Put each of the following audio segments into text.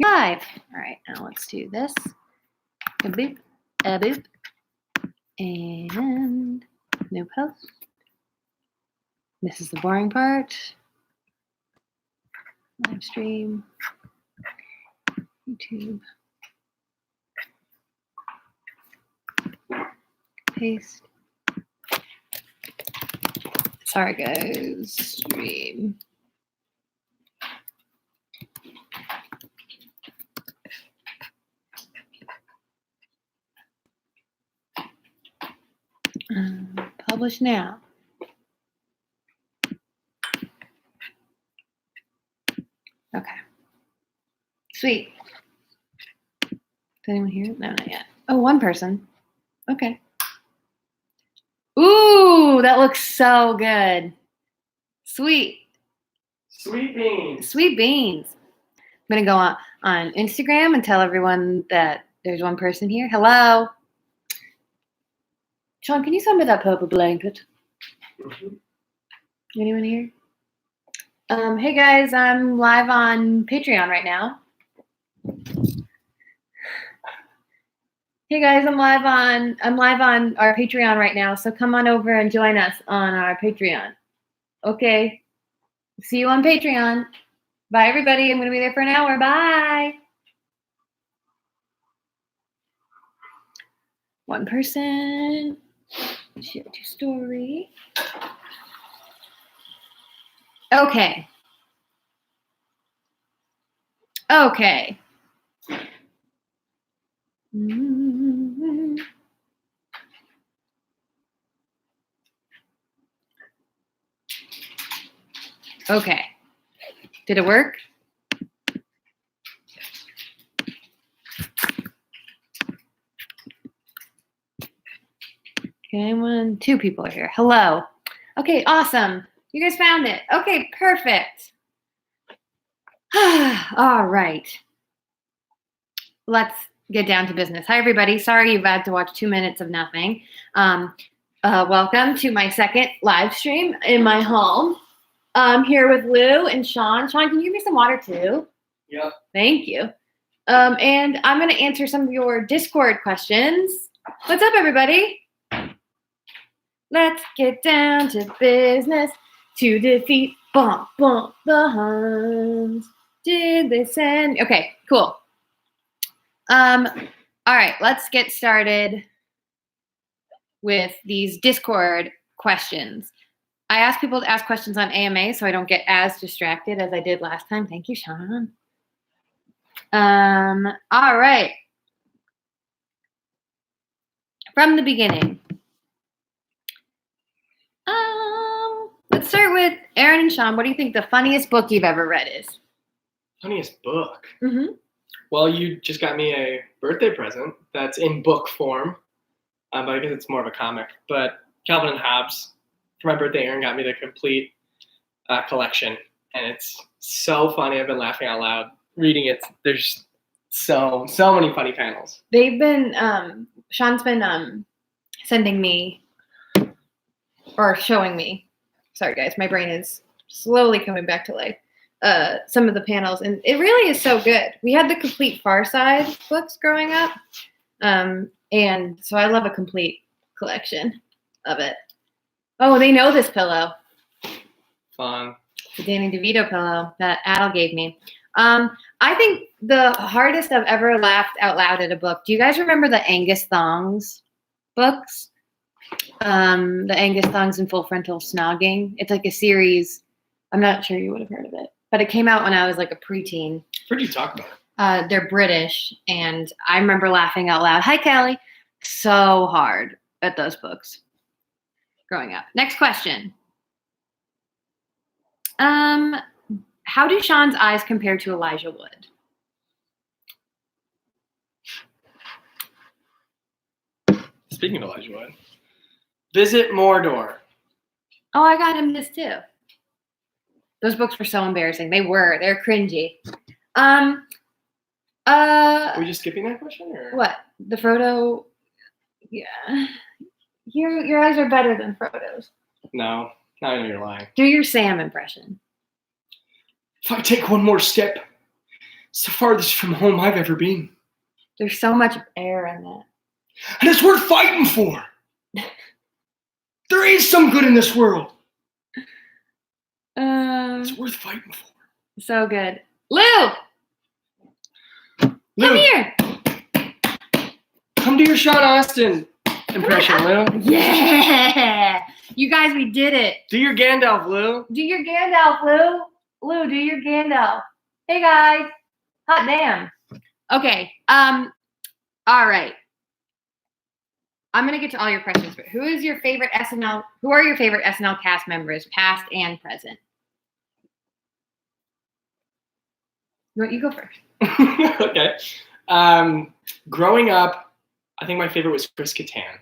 Live. All right, now let's do this. A boop, a boop, and new post. This is the boring part. Live stream. YouTube. Paste. Sorry, guys. Stream. Publish now. Okay. Sweet. Is anyone here? No, not yet. Oh, one person. Okay. Ooh, that looks so good. Sweet. Sweet beans. Sweet beans. I'm going to go on Instagram and tell everyone that there's one person here. Hello. Sean, can you send me that purple blanket? Mm-hmm. Anyone here? Hey guys, I'm live on Patreon right now. Hey guys, I'm live on our Patreon right now, so come on over and join us on our Patreon. Okay. See you on Patreon. Bye everybody. I'm gonna be there for an hour. Bye. One person. Share to story. Okay. Okay. Okay. Did it work? Okay, two people are here. Hello. Okay, awesome. You guys found it. Okay, perfect. All right. Let's get down to business. Hi, everybody. Sorry you've had to watch 2 minutes of nothing. Welcome to my second live stream in my home. I'm here with Lou and Sean. Sean, can you give me some water too? Yep. Thank you. And I'm going to answer some of your Discord questions. What's up, everybody? Let's get down to business to defeat the Huns. Did they send? Okay, cool. All right, let's get started with these Discord questions. I asked people to ask questions on AMA so I don't get as distracted as I did last time. Thank you, Sean. All right. From the beginning. Let's start with Erin and Sean. What do you think the funniest book you've ever read is? Funniest book? Mm-hmm. Well, you just got me a birthday present that's in book form. But I guess it's more of a comic. But Calvin and Hobbes, for my birthday, Erin got me the complete collection. And it's so funny. I've been laughing out loud reading it. There's so many funny panels. They've been, Sean's been sending me or showing me. Sorry, guys, my brain is slowly coming back to life. Some of the panels, and it really is so good. We had the complete Far Side books growing up, and so I love a complete collection of it. Oh, they know this pillow. Fun. The Danny DeVito pillow that Adel gave me. I think the hardest I've ever laughed out loud at a book. Do you guys remember the Angus Thongs books? The Angus Thongs and Full Frontal Snogging. It's like a series. I'm not sure you would have heard of it, but it came out when I was like a preteen. Where'd you talk about it? They're British, and I remember laughing out loud. Hi, Kelly. So hard at those books growing up. Next question. How do Sean's eyes compare to Elijah Wood? Speaking of Elijah Wood, Visit Mordor. Oh, I got him this too. Those books were so embarrassing. They're cringy. Are we just skipping that question, or what? The Frodo? Yeah. Your eyes are better than Frodo's. No, now I know you're lying. Do your Sam impression. If I take one more step, It's the farthest from home I've ever been. There's so much air in that. And it's worth fighting for. There is some good in this world. It's worth fighting for. So good. Lou! Come here! Come do your Sean Austin impression, Lou. Yeah! You guys, we did it. Do your Gandalf, Lou. Do your Gandalf, Lou. Lou, do your Gandalf. Hey, guys. Hot damn. Okay. All right. I'm going to get to all your questions, but who are your favorite SNL cast members, past and present? You go first. Okay. Growing up, I think my favorite was Chris Kattan.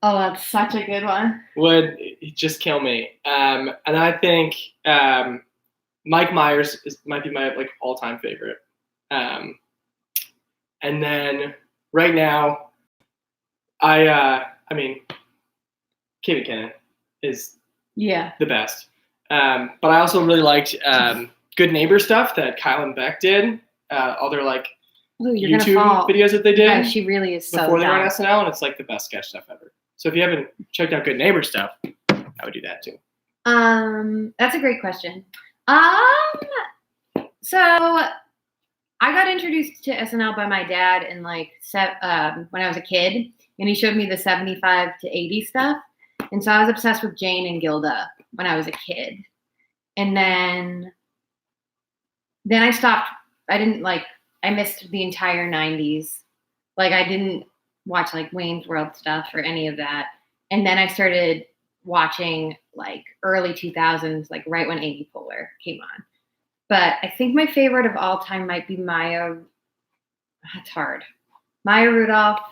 Oh, that's such a good one. Would just kill me. And I think Mike Myers might be my all-time favorite. And then right now, I mean, Kate McKinnon is the best. But I also really liked Good Neighbor stuff that Kyle and Beck did. All their YouTube videos that they did. Yeah, she really is so before they were on dumb. SNL, and it's the best sketch stuff ever. So if you haven't checked out Good Neighbor stuff, I would do that too. That's a great question. So I got introduced to SNL by my dad in when I was a kid, and he showed me the 75 to 80 stuff. And so I was obsessed with Jane and Gilda when I was a kid. And then I stopped. I missed the entire 90s. I didn't watch Wayne's World stuff or any of that. And then I started watching early 2000s, right when Amy Poehler came on. But I think my favorite of all time might be Maya. That's hard. Maya Rudolph,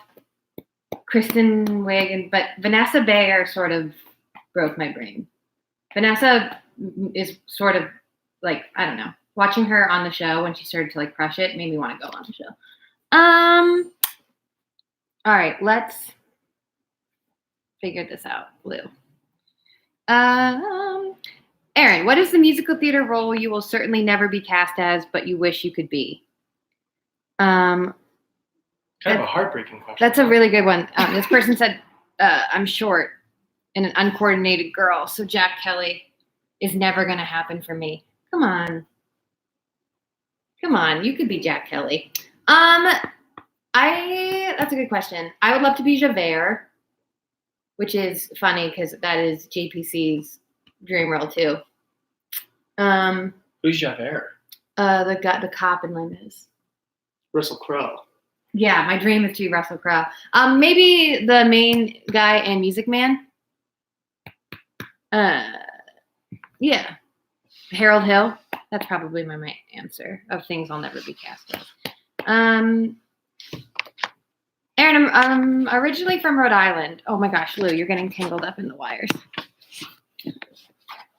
Kristen Wiig, but Vanessa Bayer sort of broke my brain. Vanessa is sort of I don't know. Watching her on the show when she started to crush it made me want to go on the show. All right, let's figure this out, Lou. Erin, what is the musical theater role you will certainly never be cast as, but you wish you could be? Kind of a heartbreaking question. That's a really good one. This person said, I'm short and an uncoordinated girl, so Jack Kelly is never going to happen for me. Come on, you could be Jack Kelly. That's a good question. I would love to be Javert, which is funny because that is JPC's dream role too. Who's Javert? The cop in Les Mis. Russell Crowe. Yeah, my dream is to be Russell Crowe. Maybe the main guy in Music Man. Yeah, Harold Hill. That's probably my answer of things I'll never be cast as. Erin, I'm originally from Rhode Island. Oh my gosh, Lou, you're getting tangled up in the wires.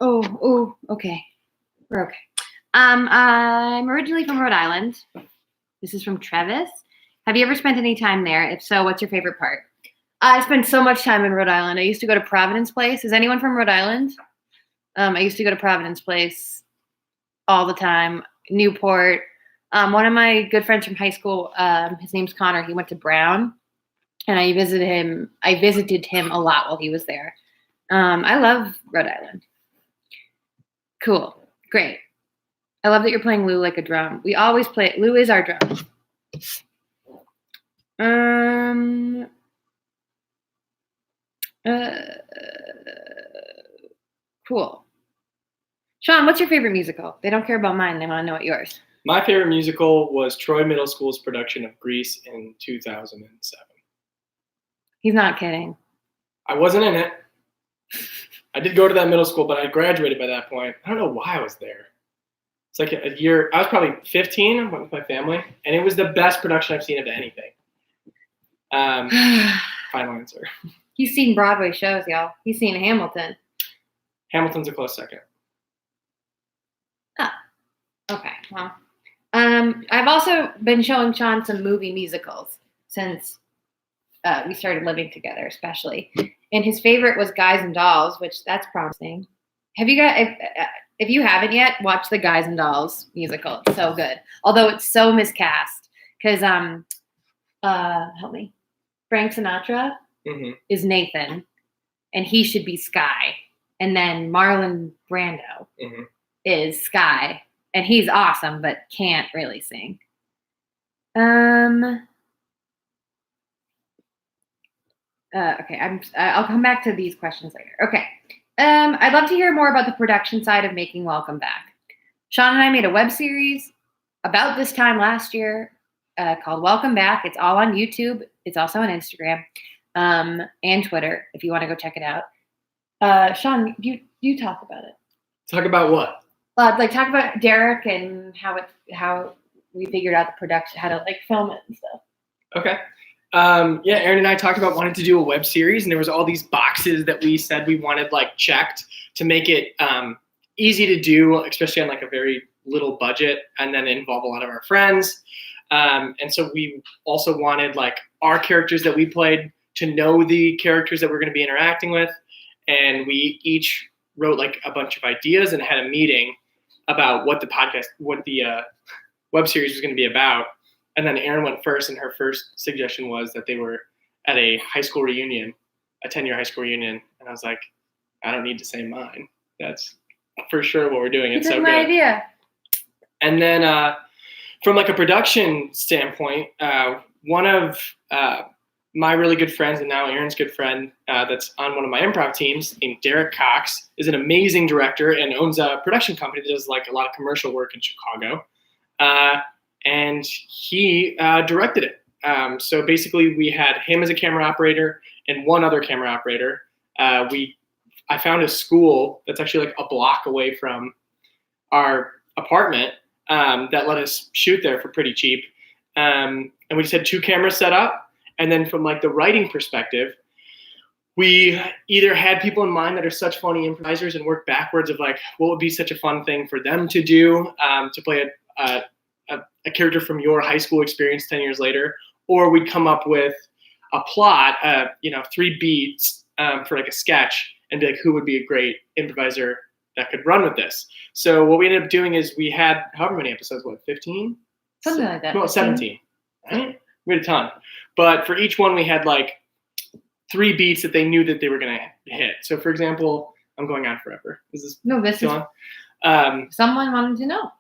Oh, okay. We're okay. I'm originally from Rhode Island. This is from Travis. Have you ever spent any time there? If so, what's your favorite part? I spent so much time in Rhode Island. I used to go to Providence Place. Is anyone from Rhode Island? I used to go to Providence Place all the time. Newport. One of my good friends from high school, his name's Connor. He went to Brown, and I visited him a lot while he was there. I love Rhode Island. Cool. Great. I love that you're playing Lou like a drum. We always play. Lou is our drum. Cool. Sean, what's your favorite musical? They don't care about mine. They want to know what yours. My favorite musical was Troy Middle School's production of Grease in 2007. He's not kidding. I wasn't in it. I did go to that middle school, but I graduated by that point. I don't know why I was there. It's a year. I was probably 15. I went with my family, and it was the best production I've seen of anything. Final answer. He's seen Broadway shows, y'all. He's seen Hamilton. Hamilton's a close second. Oh, okay. Well, I've also been showing Sean some movie musicals since we started living together, especially. And his favorite was Guys and Dolls, which that's promising. Have you guys? if you haven't yet, watch the Guys and Dolls musical. It's so good. Although it's so miscast because help me, Frank Sinatra is Nathan, and he should be Sky, and then Marlon Brando is Sky, and he's awesome but can't really sing. Okay, I'll come back to these questions later. Okay. I'd love to hear more about the production side of making Welcome Back. Sean and I made a web series about this time last year called Welcome Back. It's all on YouTube. It's also on Instagram and Twitter if you want to go check it out. Sean, you talk about it. Talk about what? Talk about Derek and how we figured out the production, how to film it and stuff. Okay. Erin and I talked about wanting to do a web series, and there was all these boxes that we said we wanted checked to make it easy to do, especially on a very little budget, and then involve a lot of our friends. And so we also wanted our characters that we played to know the characters that we're going to be interacting with, and we each wrote a bunch of ideas and had a meeting about what the web series was going to be about. And then Erin went first, and her first suggestion was that they were at a high school reunion, a 10-year high school reunion. And I was like, I don't need to say mine. That's for sure what we're doing. It's so good. My idea. And then from a production standpoint, one of my really good friends, and now Erin's good friend, that's on one of my improv teams, named Derek Cox, is an amazing director and owns a production company that does a lot of commercial work in Chicago. And he directed it. So basically, we had him as a camera operator and one other camera operator. I found a school that's actually a block away from our apartment that let us shoot there for pretty cheap. And we just had 2 cameras set up. And then from the writing perspective, we either had people in mind that are such funny improvisers and work backwards of what would be such a fun thing for them to do, to play a character from your high school experience 10 years later, or we'd come up with a plot, 3 beats for a sketch, and be who would be a great improviser that could run with this. So what we ended up doing is we had however many episodes, 15? Something like that. Well, 17. Right? We had a ton. But for each one, we had 3 beats that they knew that they were going to hit. So for example, I'm going on forever. Is this still on? Someone wanted to know.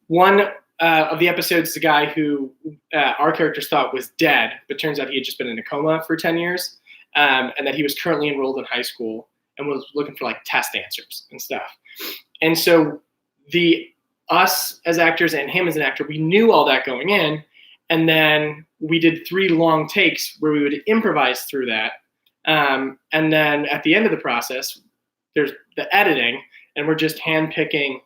One of the episodes, the guy who our characters thought was dead, but turns out he had just been in a coma for 10 years, and that he was currently enrolled in high school and was looking for test answers and stuff. And so us as actors and him as an actor, we knew all that going in, and then we did 3 long takes where we would improvise through that. And then at the end of the process, there's the editing, and we're just handpicking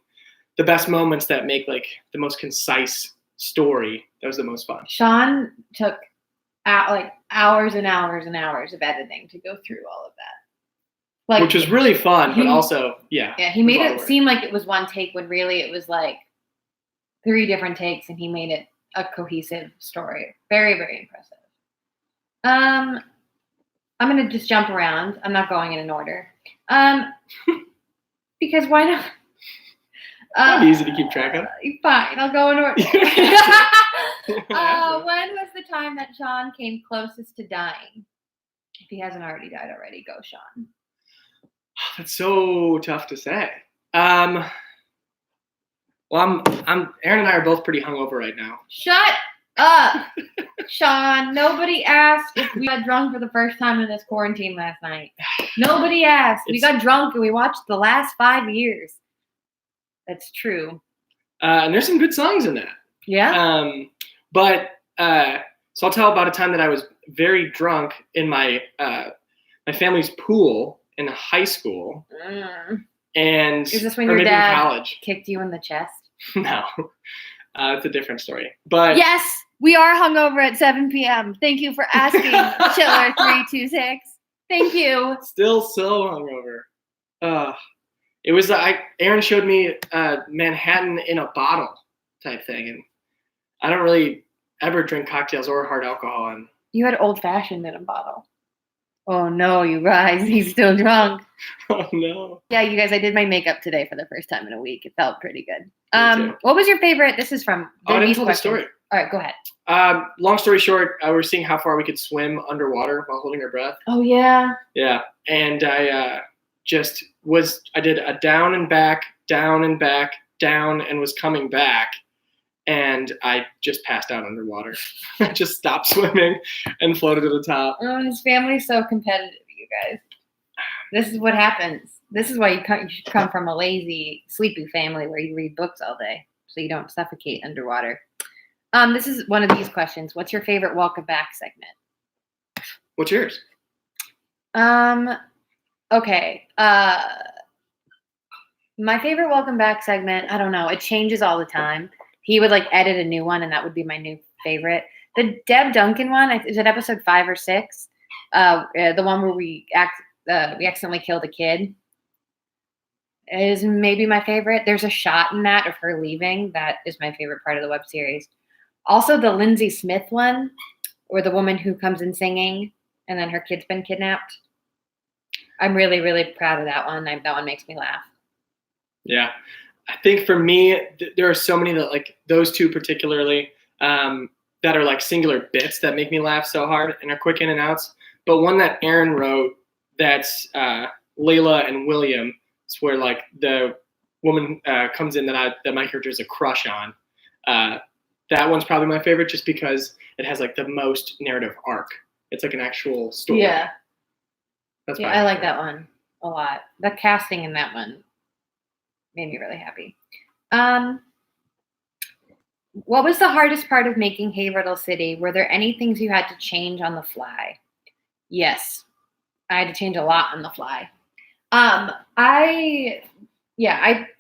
the best moments that make the most concise story. That was the most fun. Sean took hours and hours and hours of editing to go through all of that. Which was really fun, but also, Yeah, he made it seem like it was one take when really it was 3 different takes, and he made it a cohesive story. Very, very impressive. I'm going to just jump around. I'm not going in an order. Because why not? That'd be easy to keep track of. Fine, I'll go in order. When was the time that Sean came closest to dying? If he hasn't already died already, go, Sean. That's so tough to say. Well, Erin and I are both pretty hungover right now. Shut up, Sean. Nobody asked if we got drunk for the first time in this quarantine last night. Nobody asked. We got drunk and we watched the last 5 years. That's true. And there's some good songs in that. Yeah. So I'll tell about a time that I was very drunk in my family's pool in high school. And is this when your dad college kicked you in the chest? No, it's a different story. But yes, we are hungover at 7 p.m. Thank you for asking, Chiller 326. Thank you. Still so hungover. It was Erin showed me Manhattan in a bottle type thing, and I don't really ever drink cocktails or hard alcohol. And you had old fashioned in a bottle. Oh no, you guys, he's still drunk. Oh no. Yeah, you guys, I did my makeup today for the first time in a week. It felt pretty good. Me too. What was your favorite? This is from Oh, I didn't these tell the questions. story. All right, go ahead. Long story short, we were seeing how far we could swim underwater while holding our breath. Oh yeah. Yeah, and I did a down and back, down and back, down, and was coming back, and I just passed out underwater. I just stopped swimming and floated to the top. Oh, his family's so competitive, you guys. This is what happens. This is why you should come from a lazy, sleepy family where you read books all day, so you don't suffocate underwater. This is one of these questions. What's your favorite welcome back segment? What's yours? Okay. My favorite welcome back segment, I don't know. It changes all the time. He would like edit a new one, and that would be my new favorite. The Deb Duncan one, is it episode 5 or 6? The one where we accidentally killed a kid is maybe my favorite. There's a shot in that of her leaving. That is my favorite part of the web series. Also, the Lindsay Smith one, or the woman who comes in singing, and then her kid's been kidnapped. I'm really, really proud of that one. That one makes me laugh. Yeah, I think for me, there are so many that like those two particularly that are like singular bits that make me laugh so hard and are quick in and outs. But one that Erin wrote, that's Layla and William. It's where like the woman comes in that my character is a crush on. That one's probably my favorite just because it has like the most narrative arc. It's like an actual story. Yeah. That's I like that one a lot. The casting in that one made me really happy. What was the hardest part of making Hey Riddle City? Were there any things you had to change on the fly? Yes. I had to change a lot on the fly. I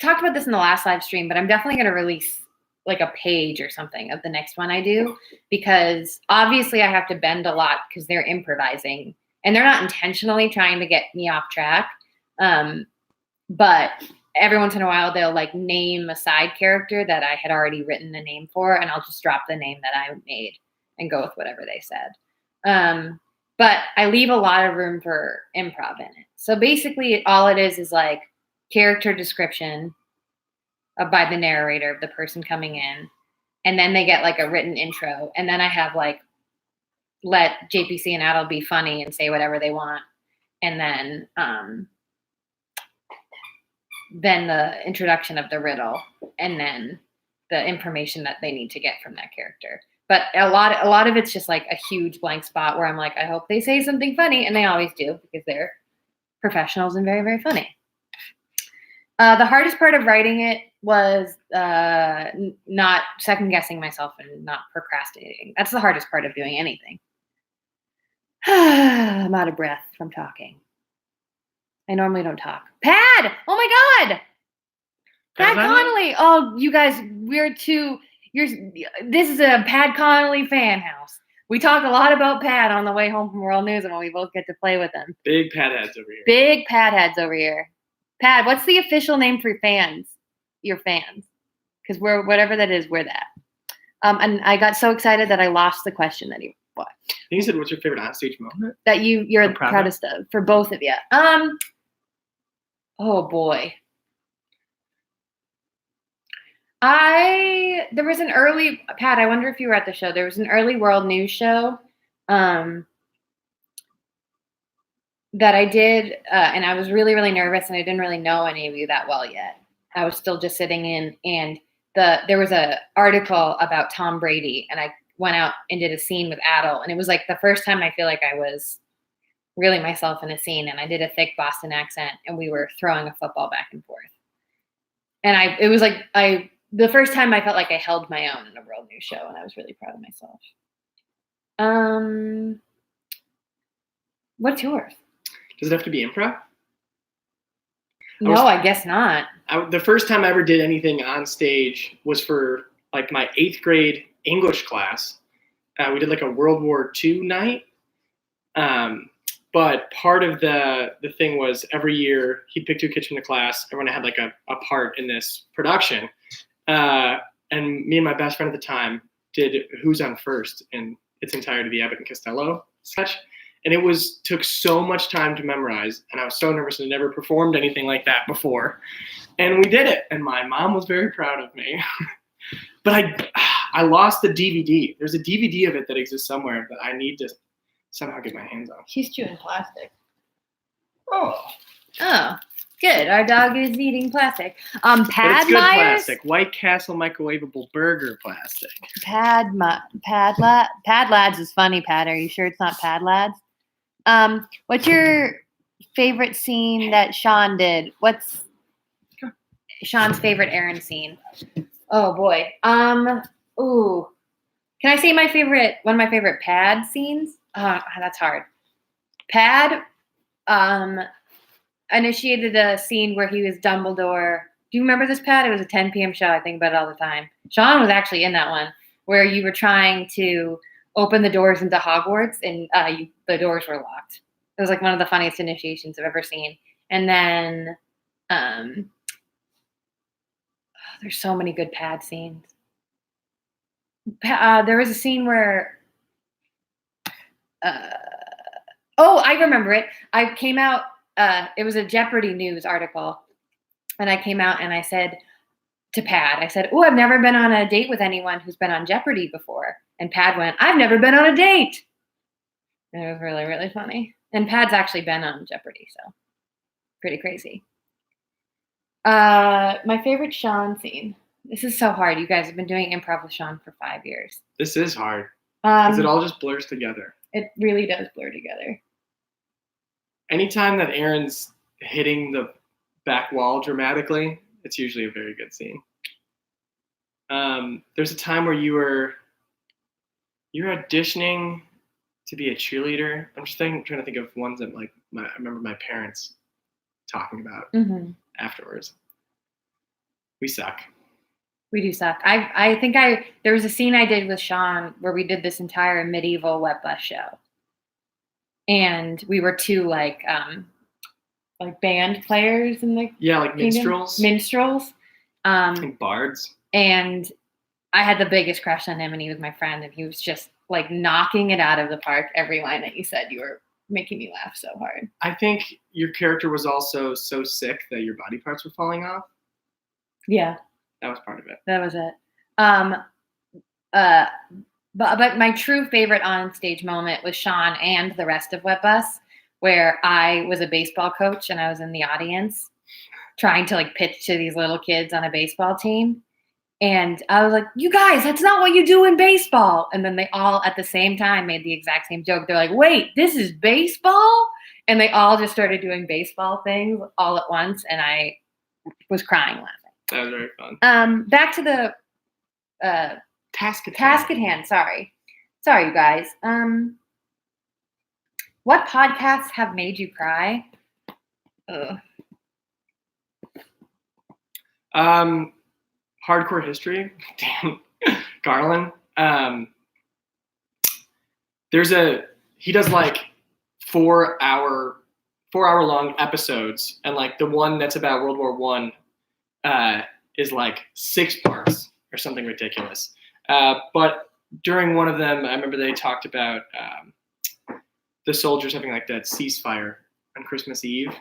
talked about this in the last live stream, but I'm definitely going to release like a page or something of the next one I do, because obviously I have to bend a lot because they're improvising and they're not intentionally trying to get me off track. But every once in a while they'll like name a side character that I had already written the name for, and I'll just drop the name that I made and go with whatever they said. But I leave a lot of room for improv in it. So basically all it is like character description by the narrator of the person coming in. And then they get like a written intro. And then I have like, let JPC and Adel be funny and say whatever they want. And then the introduction of the riddle, and then the information that they need to get from that character. But a lot of it's just like a huge blank spot where I'm like, I hope they say something funny, and they always do because they're professionals and very, very funny. The hardest part of writing it was not second guessing myself and not procrastinating. That's the hardest part of doing anything. I'm out of breath from talking. I normally don't talk. Pad! Oh my God! Pad Connolly! Oh, you guys, this is a Pad Connolly fan house. We talk a lot about Pad on the way home from World News, and when we both get to play with him. Big Pad heads over here. Big Pad heads over here. Pad, what's the official name for fans? Your fans. Because we're whatever that is, we're that. And I got so excited that I lost the question that what? I think you said, what's your favorite onstage moment? That you're the proudest of for both of you. Oh boy. There was an early, Pat, I wonder if you were at the show. There was an early World News show that I did, and I was really, really nervous, and I didn't really know any of you that well yet. I was still just sitting in, and there was an article about Tom Brady, and I went out and did a scene with Adel, and it was like the first time I feel like I was really myself in a scene, and I did a thick Boston accent, and we were throwing a football back and forth. And it was like the first time I felt like I held my own in a World News show, and I was really proud of myself. What's yours? Does it have to be improv? No, I guess not. The first time I ever did anything on stage was for like my 8th grade English class. We did like a World War II night. But part of the thing was every year he'd pick 2 kids from the class. Everyone had like a part in this production. And me and my best friend at the time did Who's on First in its entirety, the Abbott and Costello sketch. And it took so much time to memorize, and I was so nervous and never performed anything like that before. And we did it, and my mom was very proud of me. But I lost the DVD. There's a DVD of it that exists somewhere that I need to somehow get my hands on. She's chewing plastic. Oh. Oh, good. Our dog is eating plastic. But it's Pad good Myers. plastic. White Castle microwavable burger plastic. Pad Lads is funny, Pat. Are you sure it's not Pad Lads? What's your favorite scene that Sean did? What's Sean's favorite Erin scene? Oh boy. Ooh. Can I say one of my favorite Pad scenes? That's hard. Pad initiated a scene where he was Dumbledore. Do you remember this, Pat? It was a 10 p.m. show. I think about it all the time. Sean was actually in that one where you were trying to open the doors into Hogwarts and the doors were locked. It was like one of the funniest initiations I've ever seen. And then there's so many good Pad scenes. There was a scene where I remember it. I came out, it was a Jeopardy news article, and I came out and I said to Pad, I said, "Oh, I've never been on a date with anyone who's been on Jeopardy before." And Pad went, "I've never been on a date." And it was really, really funny. And Pad's actually been on Jeopardy, so pretty crazy. My favorite Sean scene. This is so hard. You guys have been doing improv with Sean for 5 years. This is hard. Because it all just blurs together. It really does blur together. Anytime that Erin's hitting the back wall dramatically, it's usually a very good scene. There's a time where you're auditioning to be a cheerleader. I'm just trying to think of ones that I remember my parents talking about afterwards. We suck. We do suck. I think there was a scene I did with Sean where we did this entire medieval wet bus show. And we were two like band players in the like minstrels. Minstrels. Like bards. And I had the biggest crush on him, and he was my friend, and he was just like knocking it out of the park. Every line that you said, you were making me laugh so hard. I think your character was also so sick that your body parts were falling off. Yeah. That was part of it. That was it. But my true favorite on stage moment was Sean and the rest of Wet Bus, where I was a baseball coach and I was in the audience trying to pitch to these little kids on a baseball team. And I was like, "You guys, that's not what you do in baseball." And then they all at the same time made the exact same joke. They're like, "Wait, this is baseball?" And they all just started doing baseball things all at once. And I was crying laughing. That was very fun. Back to the task at hand. Sorry, you guys. What podcasts have made you cry? Hardcore History. Damn, Garland. He does 4 hour long episodes, and the one that's about World War One is 6 parts or something ridiculous. But during one of them, I remember they talked about the soldiers having that ceasefire on Christmas Eve,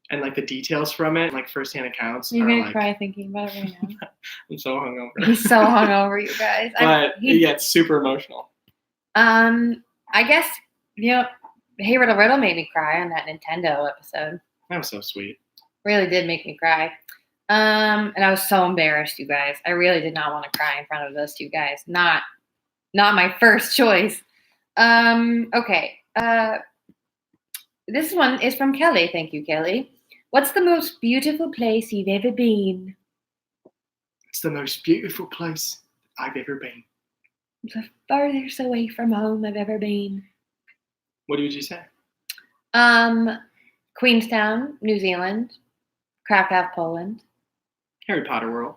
and the details from it, firsthand accounts. You're gonna cry thinking about it right now. I'm so hungover. He's so hungover, you guys. But it's super emotional. I guess Hey Riddle Riddle made me cry on that Nintendo episode. That was so sweet. Really did make me cry. And I was so embarrassed, you guys. I really did not want to cry in front of those two guys. Not my first choice. Okay. This one is from Kelly. Thank you, Kelly. What's the most beautiful place you've ever been? It's the most beautiful place I've ever been. The furthest away from home I've ever been. What would you say? Queenstown, New Zealand. Krakow, Poland. Harry Potter World.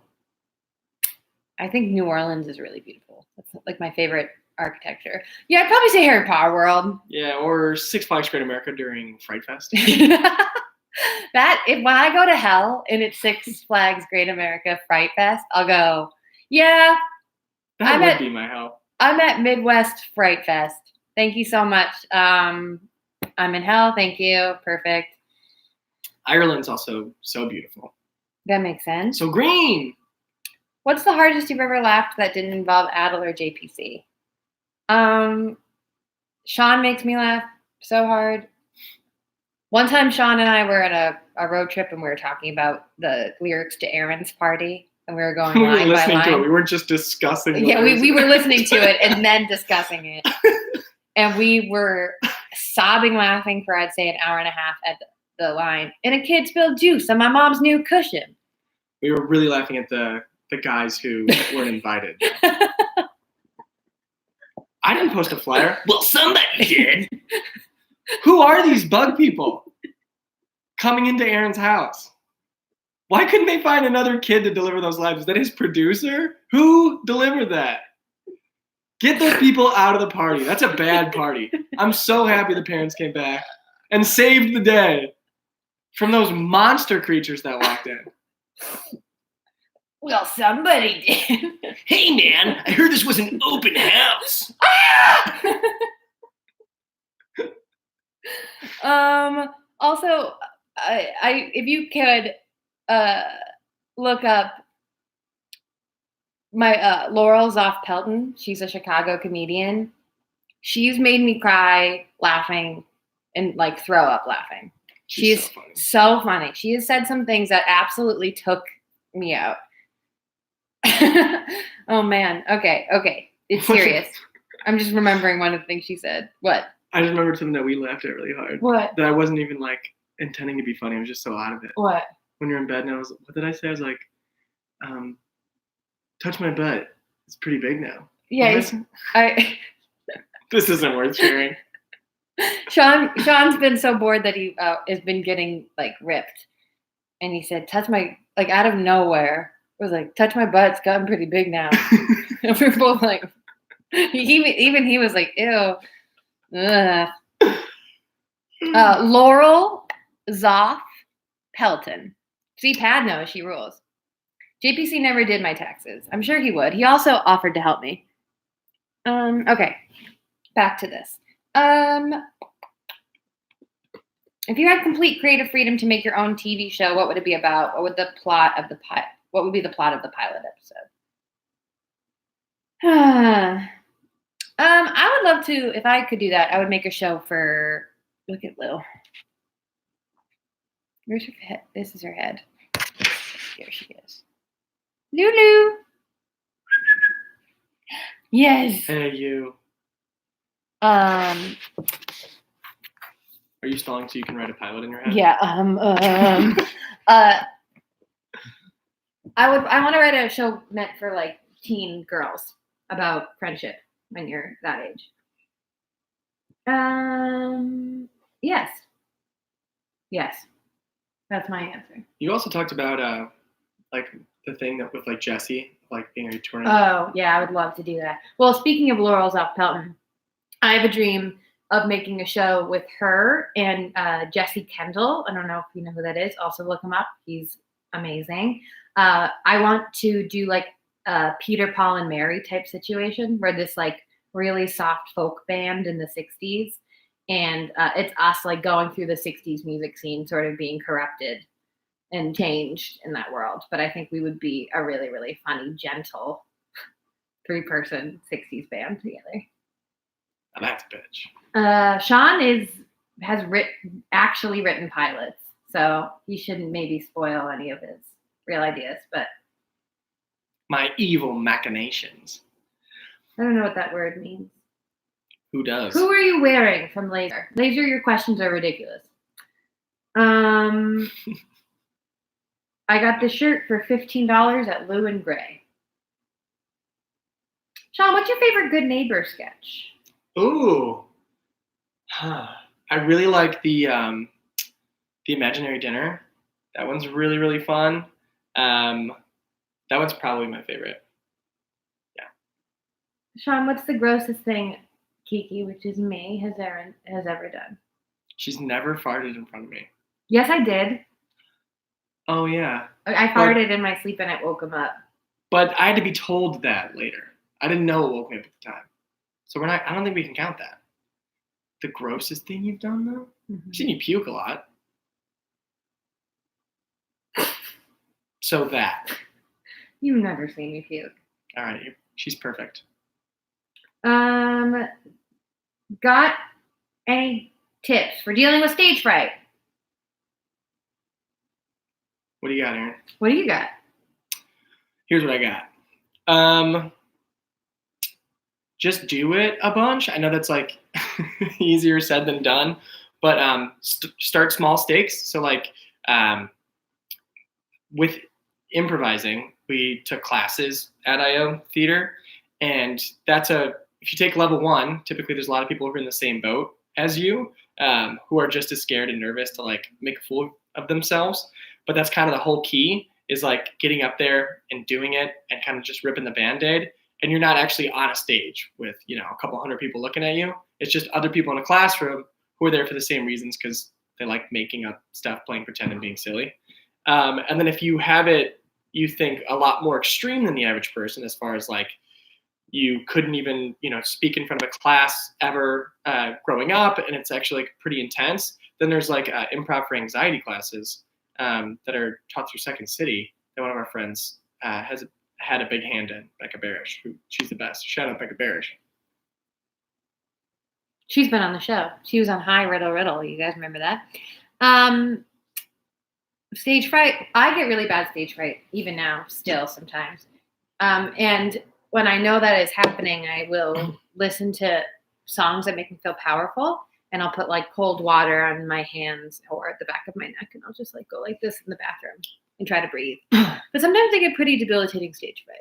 I think New Orleans is really beautiful. That's my favorite architecture. Yeah, I'd probably say Harry Potter World. Yeah, or Six Flags Great America during Fright Fest. When I go to hell and it's Six Flags Great America Fright Fest, I'll go, yeah. That would be my hell. I'm at Midwest Fright Fest. Thank you so much. I'm in hell. Thank you. Perfect. Ireland's also so beautiful. That makes sense. So green. What's the hardest you've ever laughed that didn't involve Adel or JPC? Sean makes me laugh so hard. One time, Sean and I were at a road trip, and we were talking about the lyrics to Erin's Party, and we were going We were line by listening to it. line. We weren't just discussing the Yeah, lyrics. we were listening to it and then discussing it. And we were sobbing laughing for, I'd say, an hour and a half at the line. And a kid spilled juice on my mom's new cushion. We were really laughing at the guys who weren't invited. I didn't post a flyer. Well, somebody did. Who are these bug people coming into Erin's house? Why couldn't they find another kid to deliver those lives? Is that his producer? Who delivered that? Get those people out of the party. That's a bad party. I'm so happy the parents came back and saved the day from those monster creatures that walked in. Well, somebody did. Hey, man, I heard this was an open house. Also, I if you could look up my Laurel Zoff Pelton. She's a Chicago comedian. She's made me cry laughing and like throw up laughing. She's so funny. She has said some things that absolutely took me out. Oh man. Okay. It's serious. I'm just remembering one of the things she said. What? I just remembered something that we laughed at really hard. What? That I wasn't even like intending to be funny. I was just so out of it. What? When you're in bed and what did I say? I was like, touch my butt. It's pretty big now. Yeah. This isn't worth sharing. Sean's been so bored that he has been getting like ripped. And he said, touch my, like out of nowhere. It was like, touch my butt. It's gotten pretty big now. And we were both like, even he was like, ew. Ugh. Laurel Zoff Pelton. See, Pad knows she rules. JPC never did my taxes. I'm sure he would. He also offered to help me. Okay, back to this. If you had complete creative freedom to make your own TV show, what would it be about? What would be the plot of the pilot episode? I would love to, if I could do that, I would make a show for, look at Lil. Where's her head? This is her head. Here she is. Lulu. Yes. Hey, you. Are you stalling so you can write a pilot in your head? Yeah. I want to write a show meant for like teen girls about friendship when you're that age. Yes. That's my answer. You also talked about like the thing that with like Jessie, like being a tournament. Oh yeah, I would love to do that. Well, speaking of Laurel Zoff Pelton, I have a dream of making a show with her and Jesse Kendall. I don't know if you know who that is. Also look him up. He's amazing. I want to do like a Peter, Paul, and Mary type situation where this like really soft folk band in the 60s. And it's us like going through the 60s music scene, sort of being corrupted and changed in that world. But I think we would be a really, really funny, gentle 3-person 60s band together. That's a bitch. Sean has actually written pilots, so he shouldn't maybe spoil any of his real ideas. But my evil machinations. I don't know what that word means. Who does? Who are you wearing from Laser? Laser, your questions are ridiculous. I got this shirt for $15 at Lou and Gray. Sean, what's your favorite Good Neighbor sketch? Ooh. I really like the imaginary dinner. That one's really, really fun. That one's probably my favorite. Yeah. Sean, what's the grossest thing Kiki, which is me, has ever done? She's never farted in front of me. Yes, I did. Oh, yeah. I farted in my sleep and it woke him up. But I had to be told that later. I didn't know it woke me up at the time. So I don't think we can count that. The grossest thing you've done, though? Mhm. I've seen you puke a lot. So that. You've never seen me puke. All right, she's perfect. Got any tips for dealing with stage fright? What do you got, Erin? What do you got? Here's what I got. Just do it a bunch. I know that's like easier said than done, but start small stakes. So like with improvising, we took classes at IO Theater, and if you take level 1, typically there's a lot of people who are in the same boat as you, who are just as scared and nervous to like make a fool of themselves. But that's kind of the whole key, is like getting up there and doing it and kind of just ripping the Band-Aid. And you're not actually on a stage with, a couple hundred people looking at you. It's just other people in a classroom who are there for the same reasons, because they like making up stuff, playing pretend, and being silly. And then if you have it, you think a lot more extreme than the average person, as far as like you couldn't even, speak in front of a class ever growing up, and it's actually like pretty intense. Then there's like improv for anxiety classes that are taught through Second City that one of our friends has had a big hand in, Becca Barish. She's the best. Shout out Becca Barish. She's been on the show. She was on Hi Riddle Riddle. You guys remember that? Stage fright. I get really bad stage fright even now, still sometimes. And when I know that is happening, I will listen to songs that make me feel powerful, and I'll put like cold water on my hands or at the back of my neck, and I'll just like go like this in the bathroom and try to breathe. But sometimes I get pretty debilitating stage fright.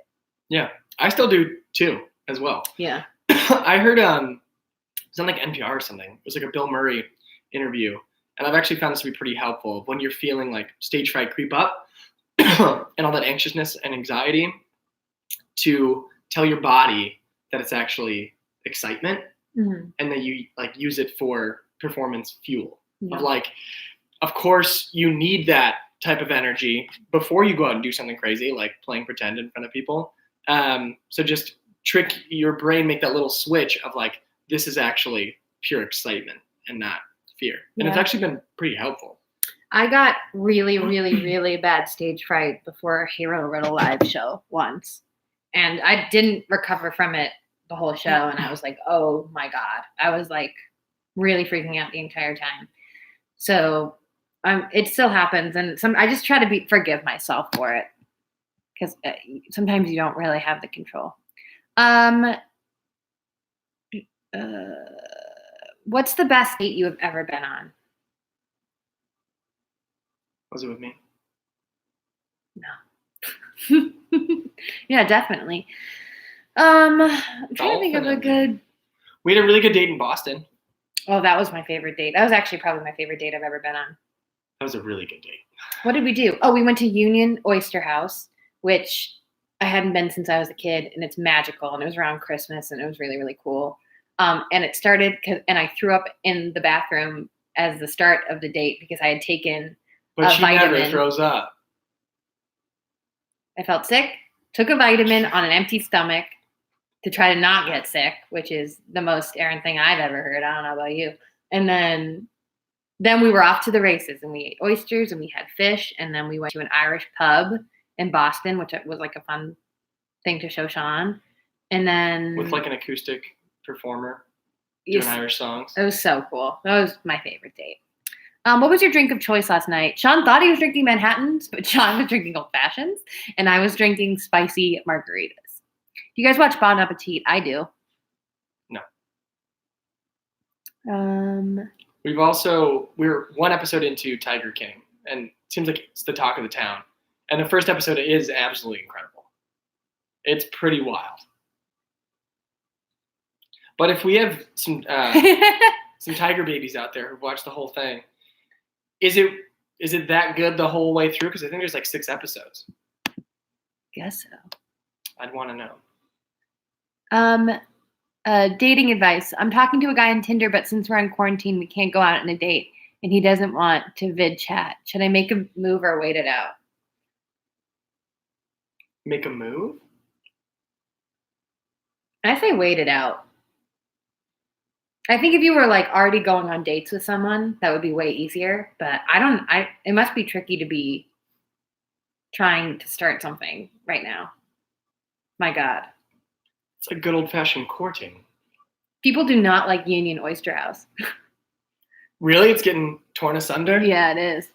Yeah, I still do too, as well. Yeah. I heard it was on like NPR or something. It was like a Bill Murray interview, and I've actually found this to be pretty helpful when you're feeling like stage fright creep up and all that anxiousness and anxiety, to tell your body that it's actually excitement, and that you like use it for performance fuel. Yeah. Of like, of course you need that type of energy before you go out and do something crazy like playing pretend in front of people. So just trick your brain, make that little switch of like, this is actually pure excitement and not fear. And it's actually been pretty helpful. I got really, really, really bad stage fright before a Hero Riddle live show once. And I didn't recover from it the whole show. And I was like, oh my God. I was like really freaking out the entire time. So it still happens. And I just try to forgive myself for it, because sometimes you don't really have the control. What's the best date you have ever been on? Was it with me? No. Yeah, definitely. I'm trying to think of a good. We had a really good date in Boston. Oh, that was my favorite date. That was actually probably my favorite date I've ever been on. That was a really good date. What did we do? Oh, we went to Union Oyster House, which I hadn't been since I was a kid, and it's magical, and it was around Christmas, and it was really, really cool. And it started, and I threw up in the bathroom as the start of the date because I had taken But she vitamin. never throws up. I felt sick, took a vitamin on an empty stomach to try to not get sick, which is the most Erin thing I've ever heard. I don't know about you. And then we were off to the races, and we ate oysters and we had fish, and then we went to an Irish pub in Boston, which was like a fun thing to show Sean. And then with like an acoustic performer doing Irish songs. It was so cool. That was my favorite date. What was your drink of choice last night? Sean thought he was drinking Manhattans, but Sean was drinking Old Fashions, and I was drinking spicy margaritas. Do you guys watch Bon Appetit? I do. No. We're one episode into Tiger King, and it seems like it's the talk of the town. And the first episode is absolutely incredible. It's pretty wild. But if we have some tiger babies out there who've watched the whole thing, is it that good the whole way through? Because I think there's like 6 episodes. Guess so. I'd want to know. Dating advice. I'm talking to a guy on Tinder, but since we're in quarantine, we can't go out on a date, and he doesn't want to vid chat. Should I make a move or wait it out? Make a move? I say wait it out. I think if you were like already going on dates with someone, that would be way easier. But it must be tricky to be trying to start something right now. My God. It's like good old-fashioned courting. People do not like Union Oyster House. Really? It's getting torn asunder? Yeah, it is.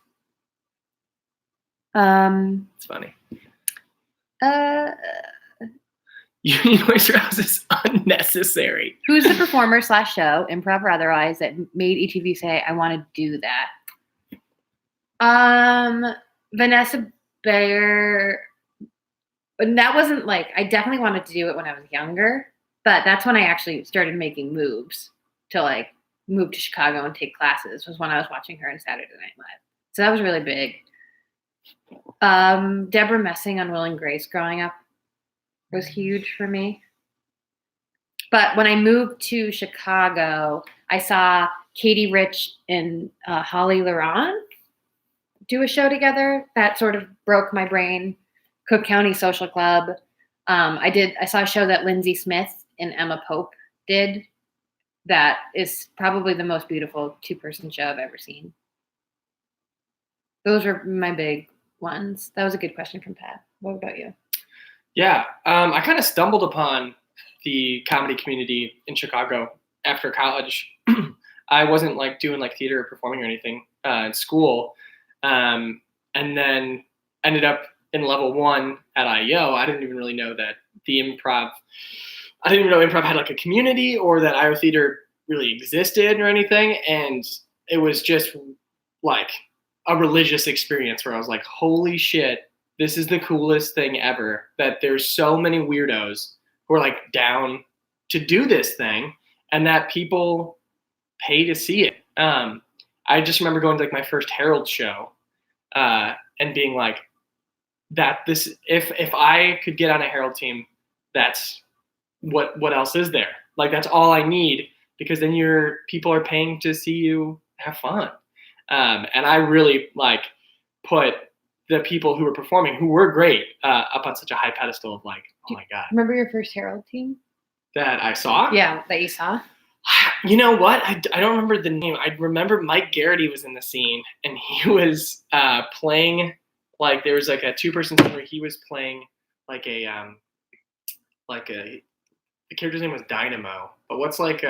It's funny. Union Oyster House is unnecessary. Who's the performer / show, improv or otherwise, that made each of you say, I want to do that? Vanessa Bayer. And that wasn't like, I definitely wanted to do it when I was younger, but that's when I actually started making moves to like move to Chicago and take classes, was when I was watching her on Saturday Night Live. So that was really big. Deborah Messing on Will and Grace growing up was huge for me. But when I moved to Chicago, I saw Katie Rich and Holly Laurent do a show together that sort of broke my brain. Cook County Social Club. I saw a show that Lindsay Smith and Emma Pope did that is probably the most beautiful 2-person show I've ever seen. Those were my big ones. That was a good question from Pat. What about you? Yeah, I kind of stumbled upon the comedy community in Chicago after college. I wasn't like doing like theater or performing or anything in school, and then ended up in level 1 at IO. I didn't even really know that I didn't even know improv had like a community or that IO theater really existed or anything. And it was just like a religious experience where I was like, holy shit, this is the coolest thing ever, that there's so many weirdos who are like down to do this thing and that people pay to see it. I just remember going to like my first Herald show and being like, that this, if I could get on a Herald team, that's what else is there? Like, that's all I need, because then people are paying to see you have fun. And I really like put the people who were performing, who were great, up on such a high pedestal of like, oh my God. Remember your first Herald team? That I saw? Yeah, that you saw? You know what? I don't remember the name. I remember Mike Garrity was in the scene, and he was playing, like, there was like a 2-person scene where he was playing like the character's name was Dynamo, but what's like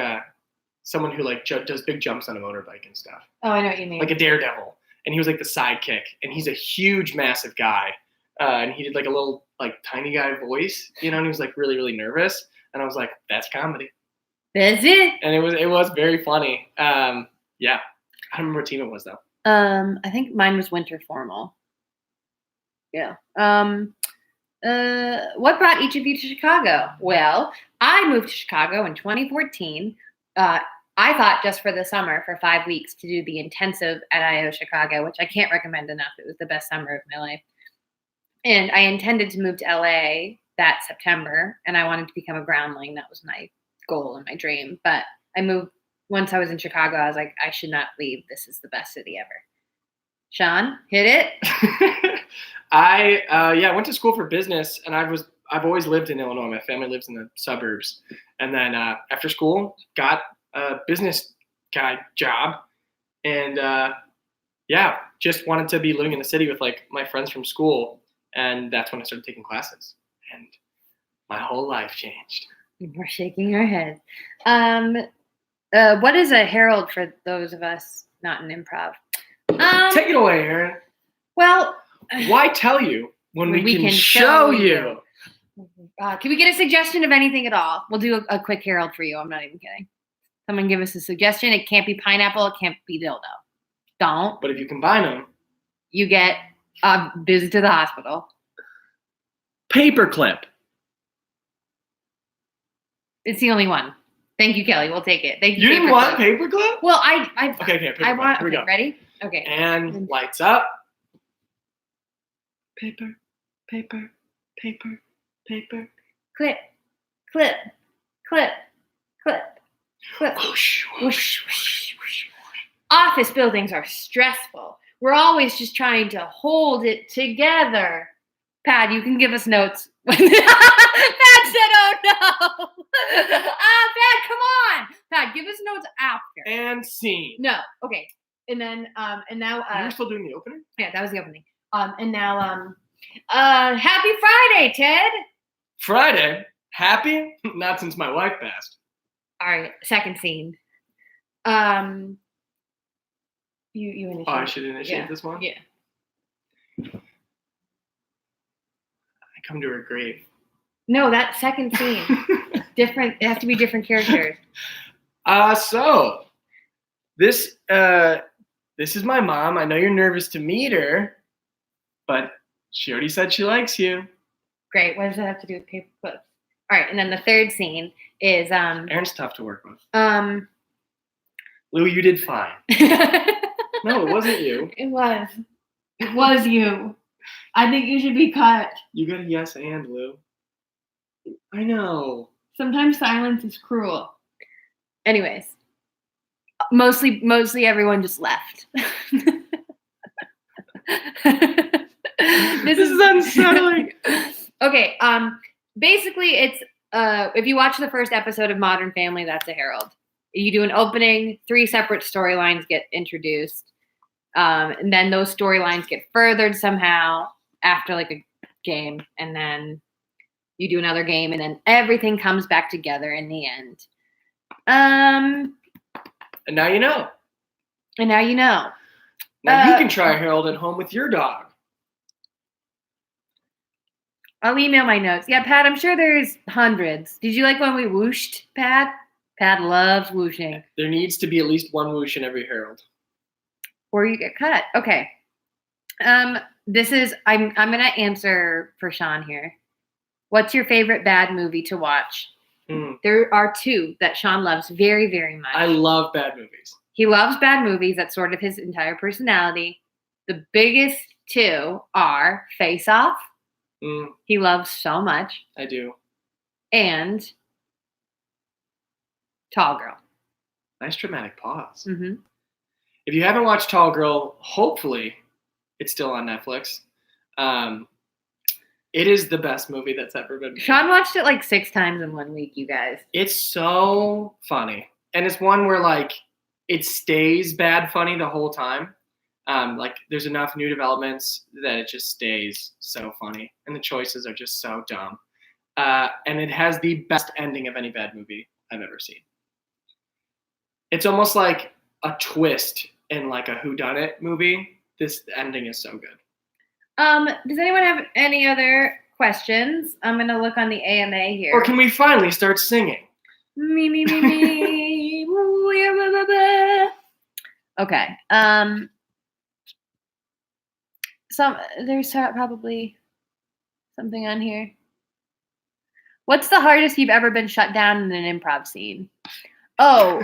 someone who like does big jumps on a motorbike and stuff. Oh, I know what you mean. Like a daredevil. And he was like the sidekick, and he's a huge, massive guy. And he did like a little like tiny guy voice, and he was like really, really nervous. And I was like, that's comedy. That's it. And it was very funny. Yeah. I don't remember what team it was though. I think mine was Winter Formal. Yeah. What brought each of you to Chicago? Well, I moved to Chicago in 2014. I thought just for the summer, for 5 weeks, to do the intensive at IO Chicago, which I can't recommend enough. It was the best summer of my life. And I intended to move to LA that September, and I wanted to become a groundling. That was my goal and my dream. But I moved, once I was in Chicago, I was like, I should not leave. This is the best city ever. Sean, hit it. I went to school for business, and I've always lived in Illinois. My family lives in the suburbs. And then after school, got a business guy job, and just wanted to be living in the city with like my friends from school. And that's when I started taking classes, and my whole life changed. We're shaking our heads. What is a herald for those of us not in improv? Take it away, Erin. Well, why tell you when we can show you? Can we get a suggestion of anything at all? We'll do a quick herald for you. I'm not even kidding. Someone give us a suggestion. It can't be pineapple. It can't be dildo. Don't. But if you combine them, you get a visit to the hospital. Paperclip. It's the only one. Thank you, Kelly. We'll take it. Thank you. You didn't want paperclip? Well, Okay. I want. Here we go. Ready? Okay. And lights up. Paper. Clip. Clip. Clip. Whoosh, whoosh, whoosh, whoosh. Office buildings are stressful. We're always just trying to hold it together. Pat, you can give us notes. Pat said, oh no. Pat, come on. Pat, give us notes after. And scene. No, okay. And then, and now, You were still doing the opening? yeah, that was the opening. And now, happy Friday, Ted. Friday? Happy? Not since my wife passed. All right, second scene. You initiate. Oh, I should initiate this one? Yeah. I come to her grave. No, that second scene. Different. It has to be different characters. So this is my mom. I know you're nervous to meet her, but she already said she likes you. Great. What does that have to do with paper clips? All right, and then the third scene is Erin's tough to work with. Lou, Lou, you did fine. No, it wasn't you. It was. It was you. I think you should be cut. You got a yes and, Lou. I know. Sometimes silence is cruel. Anyways, mostly everyone just left. This is unsettling. Okay, basically it's if you watch the first episode of Modern Family, that's a Herald. You do an opening, 3 separate storylines get introduced, and then those storylines get furthered somehow after like a game, and then you do another game, and then everything comes back together in the end. And now you know. And now you know. Now you can try Harold at home with your dog. I'll email my notes. Yeah, Pat, I'm sure there's hundreds. Did you like when we whooshed, Pat? Pat loves whooshing. There needs to be at least one whoosh in every Harold. Or you get cut. Okay. This is I'm gonna answer for Sean here. What's your favorite bad movie to watch? There are 2 that Sean loves very, very much. I love bad movies. He loves bad movies. That's sort of his entire personality. The biggest 2 are Face Off. He loves so much. I do. And Tall Girl. Nice dramatic pause. Mm-hmm. If you haven't watched Tall Girl, hopefully it's still on Netflix. It is the best movie that's ever been made. Sean watched it like 6 times in 1 week, you guys. It's so funny. And it's one where like it stays bad funny the whole time. Like there's enough new developments that it just stays so funny. And the choices are just so dumb. And it has the best ending of any bad movie I've ever seen. It's almost like a twist in like a whodunit movie. This ending is so good. Does anyone have any other questions? I'm going to look on the AMA here. Or can we finally start singing? Me, me, me, me. Ooh, yeah, blah, blah, blah. Okay. There's probably something on here. What's the hardest you've ever been shut down in an improv scene? Oh,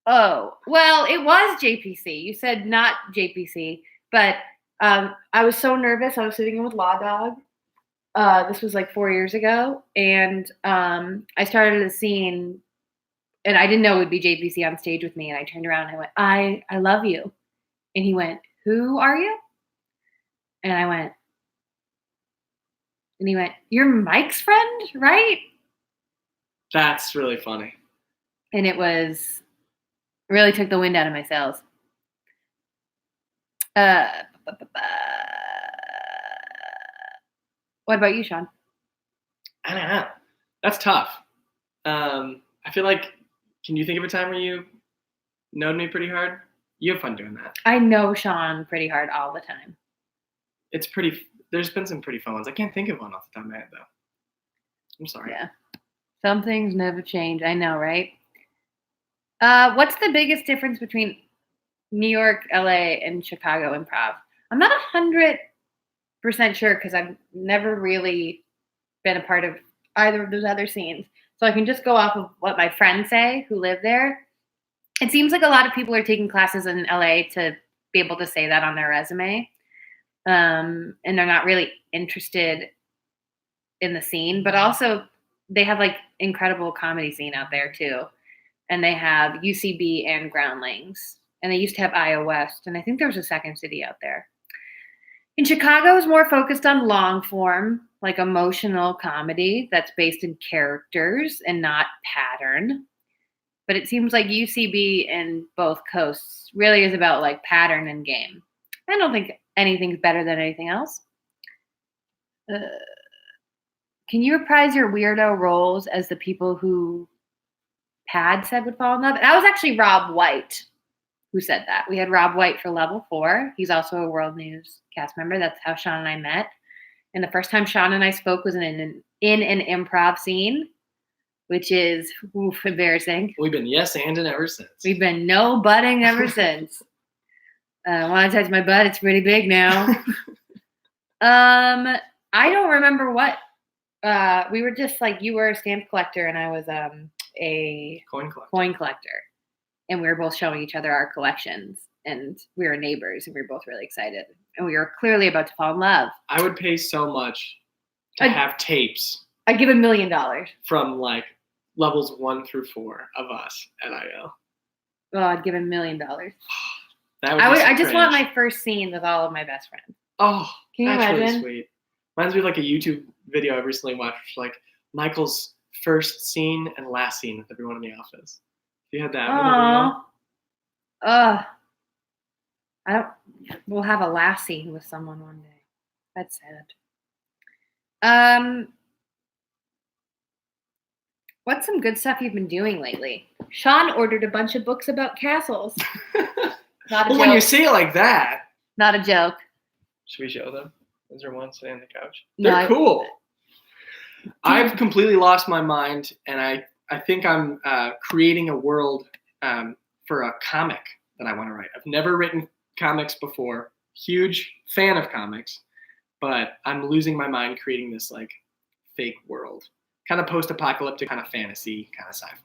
well, it was JPC. You said not JPC, but I was so nervous. I was sitting in with Law Dog. This was like 4 years ago, and I started a scene, and I didn't know it would be JPC on stage with me. And I turned around and I went, "I love you," and he went, "Who are you?" And I went, and he went, "You're Mike's friend, right?" That's really funny. And it really took the wind out of my sails. What about you, Sean? I don't know. That's tough. I feel like, can you think of a time where you knowed me pretty hard? You have fun doing that. I know Sean pretty hard all the time. There's been some pretty fun ones. I can't think of one off the top of my head, though. I'm sorry. Yeah. Some things never change. I know, right? What's the biggest difference between New York, LA, and Chicago improv? I'm not 100% sure because I've never really been a part of either of those other scenes. So I can just go off of what my friends say who live there. It seems like a lot of people are taking classes in LA to be able to say that on their resume. And they're not really interested in the scene, but also they have like incredible comedy scene out there too. And they have UCB and Groundlings. And they used to have Iowa West. And I think there was a second city out there. In Chicago is more focused on long form, like emotional comedy that's based in characters and not pattern. but it seems like UCB and both coasts really is about like pattern and game. I don't think anything's better than anything else. Can you reprise your weirdo roles as the people who Pad said would fall in love? That was actually Rob White who said that. We had Rob White for level 4. He's also a World News cast member. That's how Sean and I met. And the first time Sean and I spoke was in an improv scene, which is embarrassing. We've been yes anding ever since. We've been no butting ever since. Want to touch my butt? It's pretty big now. I don't remember what. We were just like, you were a stamp collector and I was a coin collector. And we were both showing each other our collections. And we were neighbors and we were both really excited. And we were clearly about to fall in love. I would pay so much to have tapes. I'd give $1 million. From like levels 1 through 4 of us at IO. Oh, I'd give $1 million. That would I just want my first scene with all of my best friends. Oh, can you that's imagine? Really sweet. Reminds me of like a YouTube video I recently watched, like Michael's first scene and last scene with everyone in the office. You had that. We'll have a last scene with someone one day. That's sad. What's some good stuff you've been doing lately? Sean ordered a bunch of books about castles. Not a joke. When you say it like that. Not a joke. Should we show them? Is there one sitting on the couch? No, They're cool. I've completely lost my mind, and I think I'm creating a world for a comic that I want to write. I've never written comics before. Huge fan of comics, but I'm losing my mind creating this like fake world. Kind of post-apocalyptic, kind of fantasy, kind of sci-fi.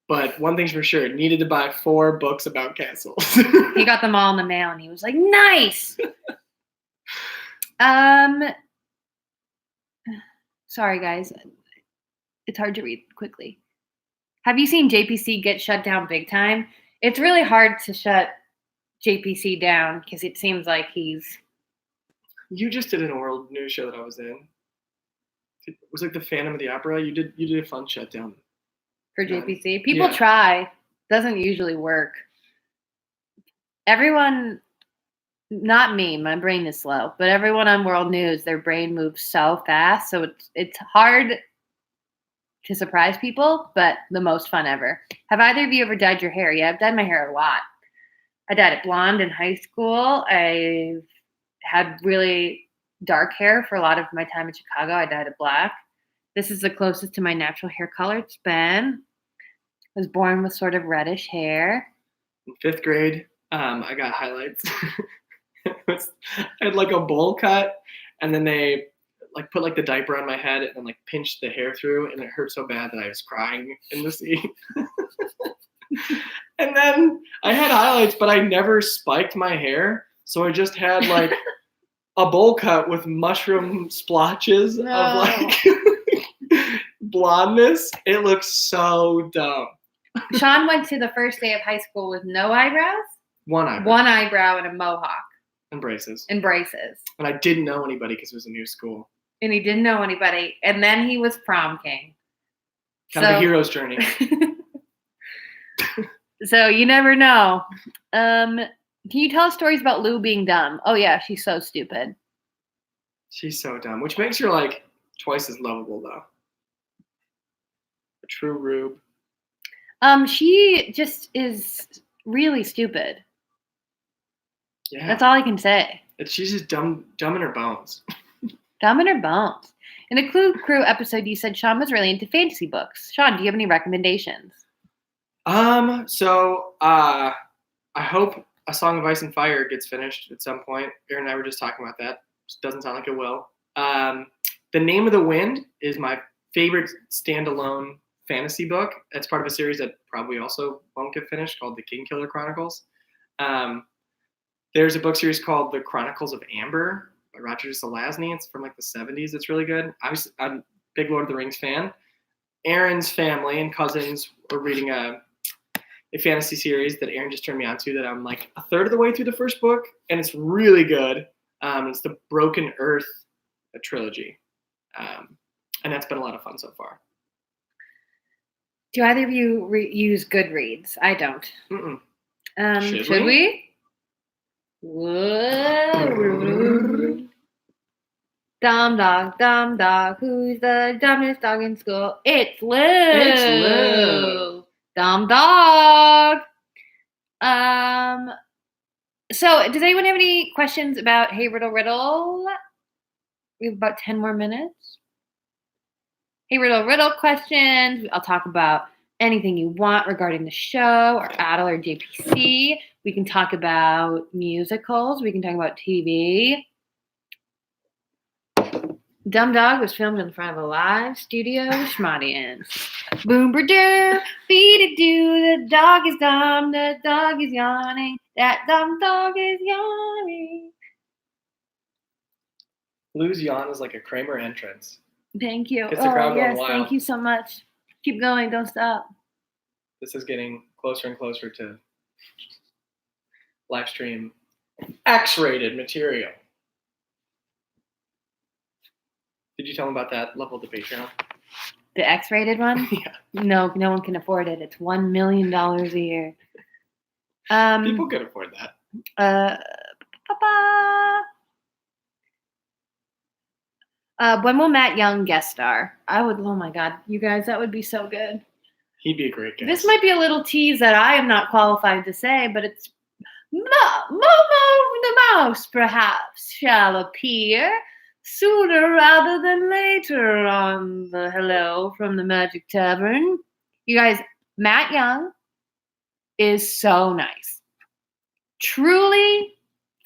But one thing's for sure, needed to buy 4 books about castles. He got them all in the mail and he was like, nice. Sorry guys. It's hard to read quickly. Have you seen JPC get shut down big time? It's really hard to shut JPC down because it seems like he's... You just did a World News show that I was in. It was like the Phantom of the Opera. You did a fun shutdown. For JPC. People try. Doesn't usually work. Everyone, not me, my brain is slow, but everyone on World News, their brain moves so fast. So it's hard to surprise people, but the most fun ever. Have either of you ever dyed your hair? Yeah, I've dyed my hair a lot. I dyed it blonde in high school. I've had really dark hair for a lot of my time in Chicago. I dyed it black. This is the closest to my natural hair color it's been. I was born with sort of reddish hair. In 5th grade, I got highlights. I had like a bowl cut, and then they like put like the diaper on my head and then like pinched the hair through, and it hurt so bad that I was crying in the seat. And then I had highlights, but I never spiked my hair, so I just had like a bowl cut with mushroom splotches of like blondness. It looks so dumb. Sean went to the first day of high school with no eyebrows. One eyebrow. One eyebrow and a mohawk. And braces. And braces. And I didn't know anybody because it was a new school. And he didn't know anybody. And then he was prom king. Kind of a hero's journey. So you never know. Can you tell us stories about Lou being dumb? Oh yeah, she's so stupid. She's so dumb, which makes her like twice as lovable though. A true rube. She just is really stupid. Yeah. That's all I can say. She's just dumb in her bones. Dumb in her bones. In a Clue Crew episode, you said Sean was really into fantasy books. Sean, do you have any recommendations? So I hope A Song of Ice and Fire gets finished at some point. Erin and I were just talking about that. It doesn't sound like it will. The Name of the Wind is my favorite standalone fantasy book. It's part of a series that probably also won't get finished called The Kingkiller Chronicles. There's a book series called The Chronicles of Amber by Roger Zelazny. It's from like the 70s. It's really good. I'm a big Lord of the Rings fan. Erin's family and cousins were reading a fantasy series that Erin just turned me on to that I'm like a third of the way through the first book, and it's really good. It's the Broken Earth trilogy. And that's been a lot of fun so far. Do either of you use Goodreads? I don't. Mm-mm. Should we? Whoa. Dumb dog. Who's the dumbest dog in school? It's Lou. It's Lou. Dumb dog. So does anyone have any questions about Hey Riddle Riddle? We have about 10 more minutes. Hey Riddle Riddle questions. I'll talk about anything you want regarding the show or Adel or JPC. We can talk about musicals. We can talk about TV. Dumb Dog was filmed in front of a live studio audience. Boom, doo, beat it, do. The dog is dumb. The dog is yawning. That dumb dog is yawning. Lou's yawn is like a Kramer entrance. Thank you. Gets the crowd going wild. Thank you so much. Keep going. Don't stop. This is getting closer and closer to live stream X-rated material. Did you tell them about that level of the Patreon? The X-rated one? Yeah. No one can afford it. It's $1 million a year. People could afford that. When will Matt Young guest star? Oh my God, you guys, that would be so good. He'd be a great guest. This might be a little tease that I am not qualified to say, but it's Momo the Mouse, perhaps, shall appear sooner rather than later on the Hello from the Magic Tavern. You guys, Matt Young is so nice. Truly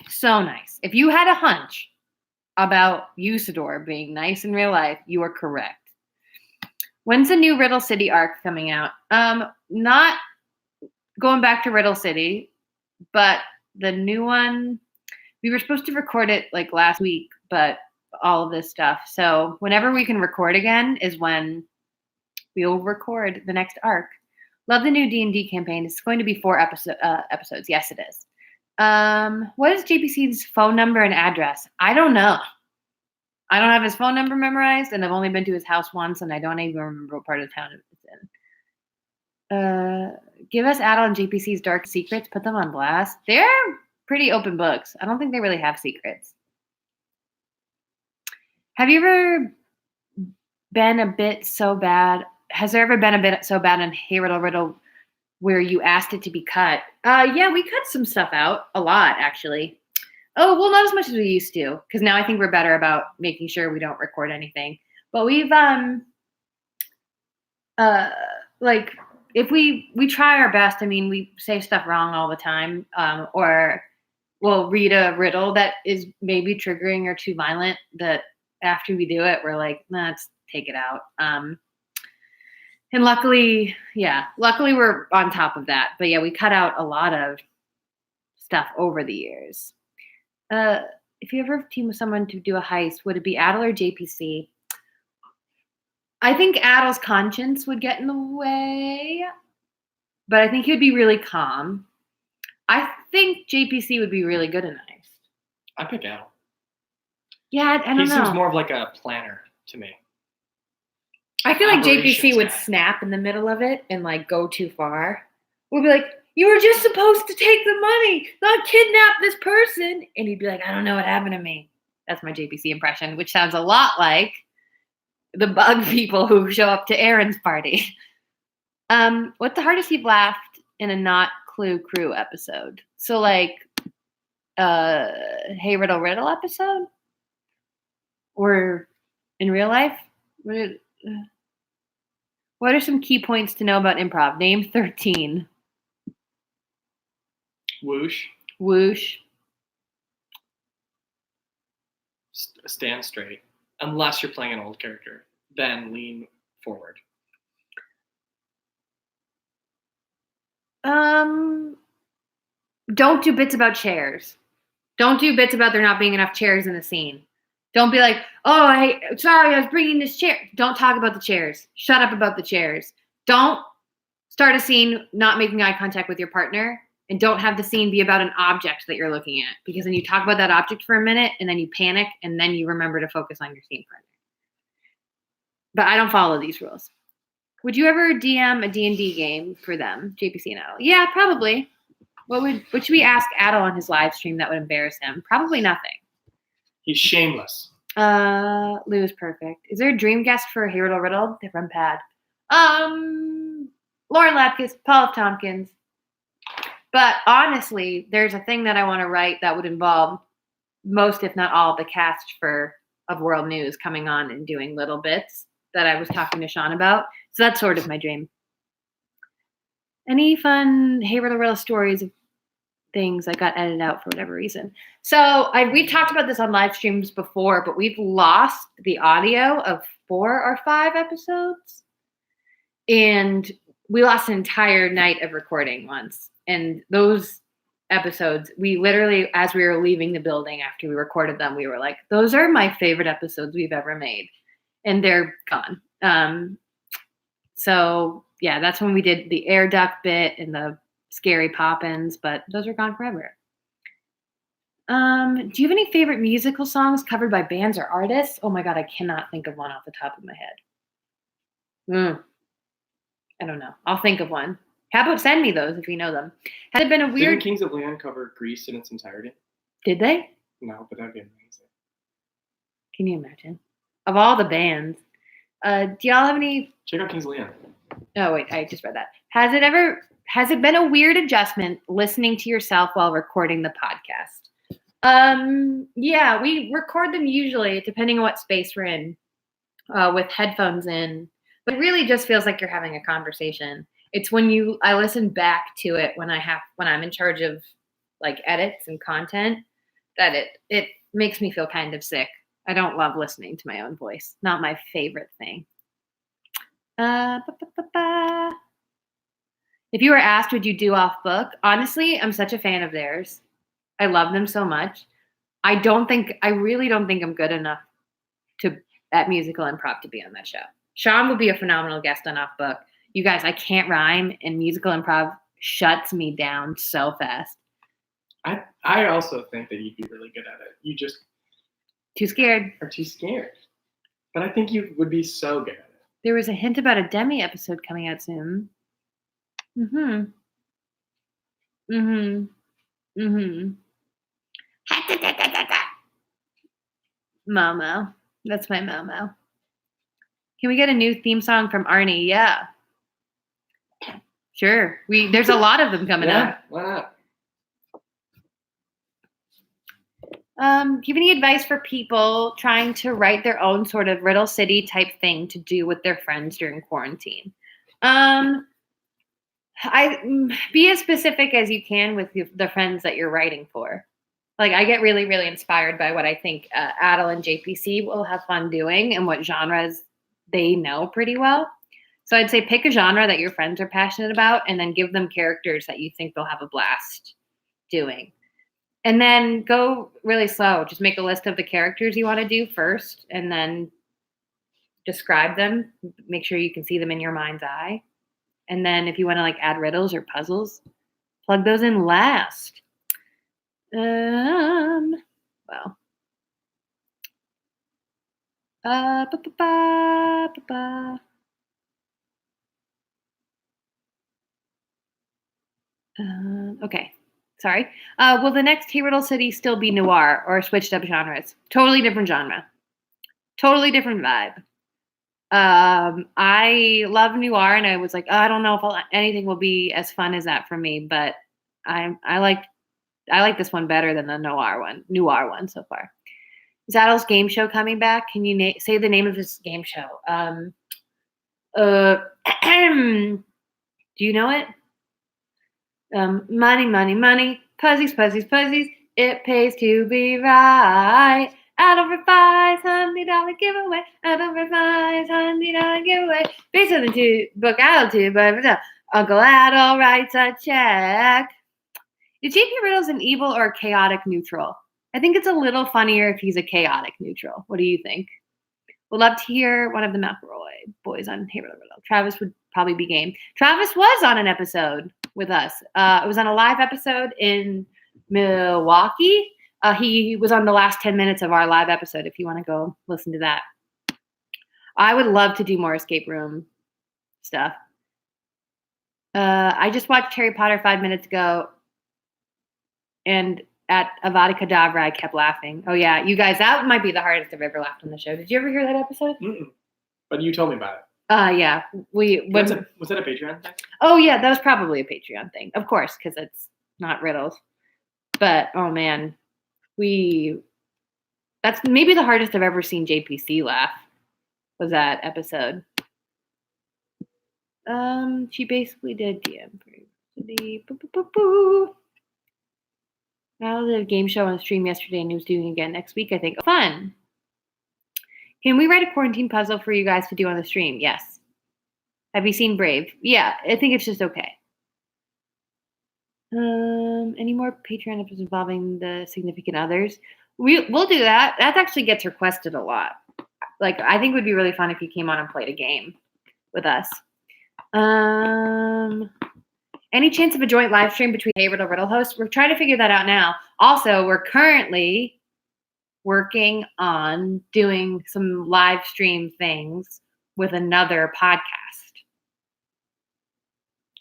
so nice. If you had a hunch about Usador being nice in real life, you are correct. When's the new Riddle City arc coming out? Not going back to Riddle City, but the new one, we were supposed to record it like last week, but all of this stuff. So whenever we can record again is when we'll record the next arc. Love the new D&D campaign. It's going to be 4 episodes. Yes, it is. What is JPC's phone number and address? I don't know. I don't have his phone number memorized, and I've only been to his house once, and I don't even remember what part of town it's in. Give us Adel and JPC's dark secrets. Put them on blast. They're pretty open books. I don't think they really have secrets. Have you ever been a bit so bad? Has there ever been a bit so bad in Hey Riddle Riddle where you asked it to be cut? Yeah, we cut some stuff out. A lot, actually. Oh, well, not as much as we used to, because now I think we're better about making sure we don't record anything. But we've, like, if we try our best, I mean, we say stuff wrong all the time, or we'll read a riddle that is maybe triggering or too violent, that after we do it, we're like, nah, let's take it out. And luckily we're on top of that. But yeah, we cut out a lot of stuff over the years. If you ever team with someone to do a heist, would it be Adel or JPC? I think Adel's conscience would get in the way, but I think he would be really calm. I think JPC would be really good and nice. I pick Adel. Yeah, I don't know. He seems more of like a planner to me. I feel like JPC would snap in the middle of it and like go too far. We'd be like, you were just supposed to take the money, not kidnap this person. And he'd be like, I don't know what happened to me. That's my JPC impression, which sounds a lot like the bug people who show up to Erin's party. What's the hardest you've laughed in a not Clue Crew episode? So like Hey Riddle Riddle episode? Or in real life? What are some key points to know about improv? Name 13. Whoosh. Stand straight. Unless you're playing an old character. Then lean forward. Don't do bits about chairs. Don't do bits about there not being enough chairs in the scene. Don't be like, oh, sorry, I was bringing this chair. Don't talk about the chairs. Shut up about the chairs. Don't start a scene not making eye contact with your partner, and don't have the scene be about an object that you're looking at, because then you talk about that object for a minute and then you panic and then you remember to focus on your scene partner. But I don't follow these rules. Would you ever DM a D&D game for them, JPC and Adel? Yeah, probably. What should we ask Adel on his live stream that would embarrass him? Probably nothing. He's shameless. Lou is perfect. Is there a dream guest for Hey Riddle Riddle? They're from Pad. Lauren Lapkus, Paul F. Tompkins. But honestly, there's a thing that I want to write that would involve most, if not all, of the cast of World News coming on and doing little bits that I was talking to Sean about. So that's sort of my dream. Any fun Hey Riddle Riddle stories of things that got edited out for whatever reason? So we've talked about this on live streams before, but we've lost the audio of 4 or 5 episodes. And we lost an entire night of recording once. And those episodes, we literally, as we were leaving the building after we recorded them, we were like, those are my favorite episodes we've ever made. And they're gone. So yeah, that's when we did the air duck bit and the scary pop-ins, but those are gone forever. Do you have any favorite musical songs covered by bands or artists? Oh my God, I cannot think of one off the top of my head. I don't know. I'll think of one. How about send me those if you know them? Has it been a weird... Didn't Kings of Leon cover Grease in its entirety? Did they? No, but that'd be amazing. Can you imagine? Of all the bands. Do y'all have any... Check out Kings of Leon. Oh, wait, I just read that. Has it been a weird adjustment listening to yourself while recording the podcast? Yeah, we record them usually, depending on what space we're in, with headphones in. But it really just feels like you're having a conversation. It's when I listen back to it when I'm in charge of like edits and content, that it makes me feel kind of sick. I don't love listening to my own voice. Not my favorite thing. If you were asked, would you do off book? Honestly, I'm such a fan of theirs. I love them so much. I really don't think I'm good enough at musical improv to be on that show. Sean would be a phenomenal guest on Off Book. You guys, I can't rhyme, and musical improv shuts me down so fast. I also think that you'd be really good at it. You just too scared. Are too scared. But I think you would be so good at it. There was a hint about a Demi episode coming out soon. Momo. That's my Momo. Can we get a new theme song from Arnie? Yeah. Sure. There's a lot of them coming up. Why not? Do you have any advice for people trying to write their own sort of Riddle City type thing to do with their friends during quarantine? Be as specific as you can with the friends that you're writing for. Like, I get really, really inspired by what I think Adel and JPC will have fun doing and what genres they know pretty well. So I'd say pick a genre that your friends are passionate about and then give them characters that you think they'll have a blast doing. And then go really slow. Just make a list of the characters you want to do first and then describe them. Make sure you can see them in your mind's eye. And then if you want to like add riddles or puzzles, plug those in last. Well. Okay. Sorry. Will the next Hey Riddle City still be noir or switched up genres? Totally different genre. Totally different vibe. I love noir, and I was like, I don't know if anything will be as fun as that for me, but I like this one better than the noir one so far. Is Adel's game show coming back? Can you say the name of his game show? Do you know it? Money, money, money, puzzies, puzzies, puzzies. It pays to be right. Adel Revise, $100 giveaway. Adel Revise, $100 giveaway. Based on the book Altitude, but Uncle Adel writes a check. Is JP Riddles an evil or chaotic neutral? I think it's a little funnier if he's a chaotic neutral. What do you think? Would love to hear one of the McElroy boys on Hey Riddle Riddle. Travis would probably be game. Travis was on an episode with us. It was on a live episode in Milwaukee. He was on the last 10 minutes of our live episode if you want to go listen to that. I would love to do more escape room stuff. I just watched Harry Potter 5 minutes ago, and at Avada Kedavra, I kept laughing. Oh yeah, you guys, that might be the hardest I've ever laughed on the show. Did you ever hear that episode? Mm-mm. But you told me about it. Yeah. Was that a Patreon thing? Oh yeah, that was probably a Patreon thing, of course, because it's not riddles. But oh man, that's maybe the hardest I've ever seen JPC laugh. Was that episode? She basically did DM for University. I did a game show on the stream yesterday, and he was doing it again next week, I think. Oh, fun. Can we write a quarantine puzzle for you guys to do on the stream? Yes. Have you seen Brave? Yeah, I think it's just okay. Any more Patreon episodes involving the significant others? We'll do that. That actually gets requested a lot. Like, I think it would be really fun if you came on and played a game with us. Any chance of a joint live stream between Hey Riddle hosts? We're trying to figure that out now. Also, we're currently working on doing some live stream things with another podcast.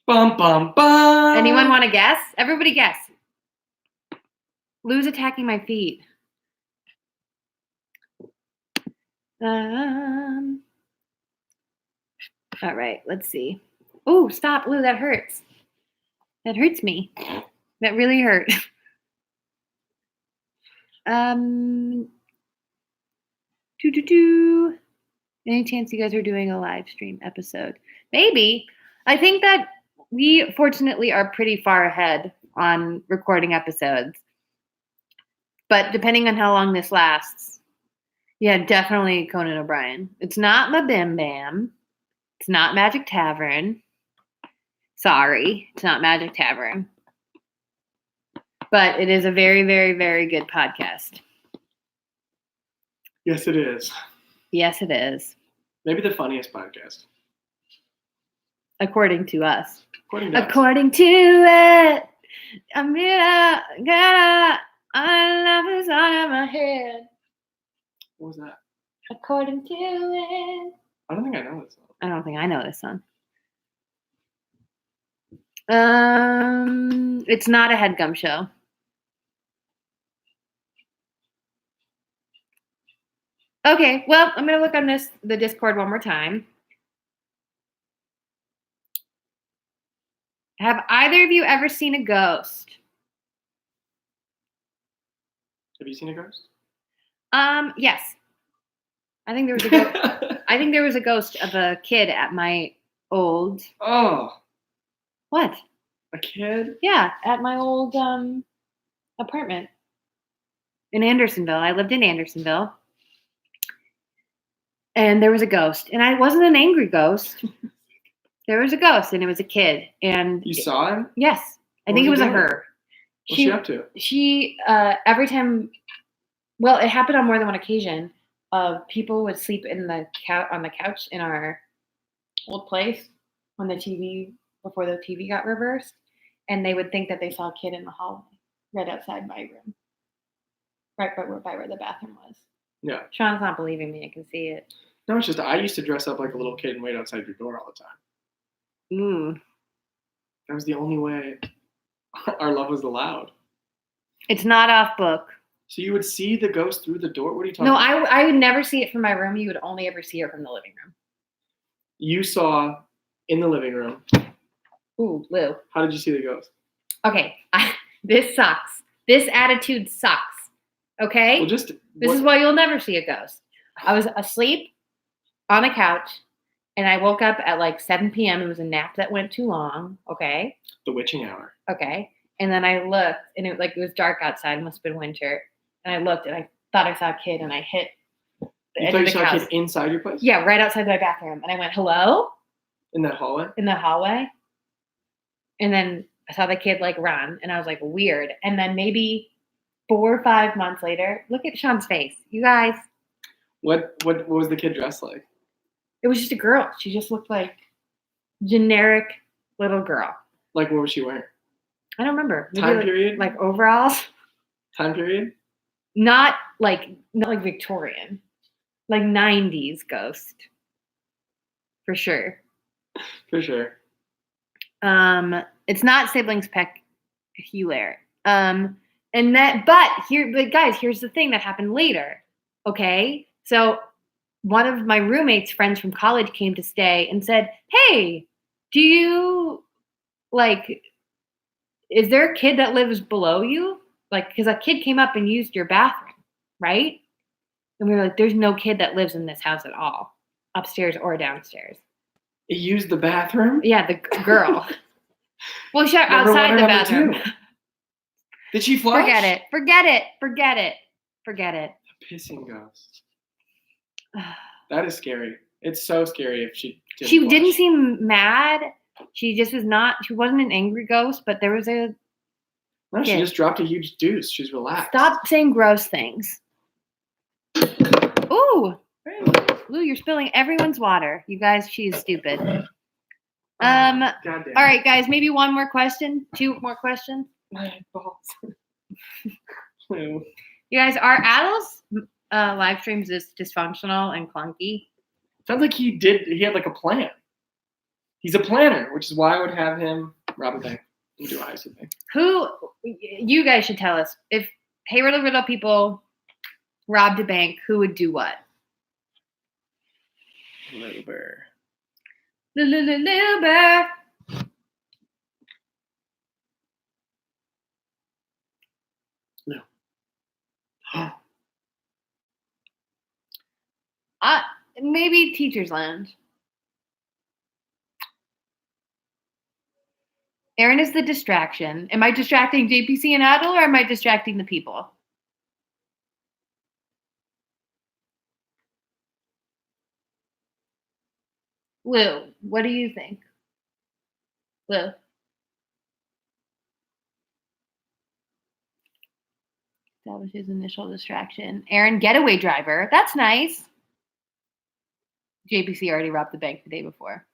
Bum, bum, bum. Anyone want to guess? Everybody guess. Lou's attacking my feet. All right, let's see. Oh, stop, Lou, that hurts. That hurts me. That really hurt. Any chance you guys are doing a live stream episode? Maybe. I think that we fortunately are pretty far ahead on recording episodes. But depending on how long this lasts, yeah, definitely Conan O'Brien. It's not my Bim Bam. It's not Magic Tavern. Sorry, it's not Magic Tavern. But it is a very, very, very good podcast. Yes, it is. Yes, it is. Maybe the funniest podcast. According to us. According to it, I'm gonna love is on my head. What was that? According to it. I don't think I know this song. I don't think I know this song. It's not a HeadGum show. Okay, well, I'm gonna look on the Discord one more time. Have either of you ever seen a ghost? Have you seen a ghost? Yes. I think there was a ghost. I think there was a ghost of a kid at my old. Oh. What? A kid? Yeah, at my old apartment in Andersonville. I lived in Andersonville. And there was a ghost. And I wasn't an angry ghost. There was a ghost, and it was a kid. And you saw him? Yes. I think it was a her. What's she up to? She, every time, well, it happened on more than one occasion. People would sleep on the couch in our old place before the TV got reversed. And they would think that they saw a kid in the hallway right outside my room. Right by where the bathroom was. Yeah. Sean's not believing me. I can see it. No, it's just I used to dress up like a little kid and wait outside your door all the time. That was the only way our love was allowed. It's not off book. So you would see the ghost through the door? What are you talking about? No, I would never see it from my room. You would only ever see her from the living room. You saw in the living room. Ooh, Lou. How did you see the ghost? Okay, this sucks. This attitude sucks. Okay? Well, this is why you'll never see a ghost. I was asleep on a couch, and I woke up at like 7 p.m. It was a nap that went too long. Okay? The witching hour. Okay. And then I looked, and it was dark outside. It must have been winter. And I looked, and I thought I saw a kid, and I hit the edge of the couch. You thought you saw a kid inside your place? Yeah, right outside my bathroom. And I went, hello? In that hallway? In the hallway. And then I saw the kid like run, and I was like, weird. And then maybe 4 or 5 months later, look at Sean's face. You guys. What was the kid dressed like? It was just a girl. She just looked like generic little girl. Like what was she wearing? I don't remember. Maybe time period? Like overalls. Time period? Not like Victorian. Like 90s ghost. For sure. For sure. It's not siblings peculiar. But guys, here's the thing that happened later. Okay, so one of my roommates' friends from college came to stay and said, "Hey, do you like? Is there a kid that lives below you? Like, because a kid came up and used your bathroom, right?" And we were like, "There's no kid that lives in this house at all, upstairs or downstairs." He used the bathroom? Yeah, the girl. Well, she Number outside one or the number bathroom. two? Did she flush? Forget it. The pissing ghost. That is scary. It's so scary if she didn't She flush. didn't seem mad. She just was not. She wasn't an angry ghost, but there was a. No, she kid. just dropped a huge deuce. She's relaxed. Stop saying gross things. Ooh, Lou, you're spilling everyone's water. You guys, she is stupid. Goddamn. All right, guys, maybe one more question. 2 more questions. My balls. Lou. You guys, are Adul's live streams this dysfunctional and clunky? Sounds like he had like a plan. He's a planner, which is why I would have him rob a bank and do eyes with me. You guys should tell us if Hey Riddle people robbed a bank, who would do what? Little bear. Little bear. No. Maybe Teacher's Lounge. Erin is the distraction. Am I distracting JPC and Adel, or am I distracting the people? Lou, what do you think? Lou. Establish his initial distraction. Erin, getaway driver. That's nice. JPC already robbed the bank the day before.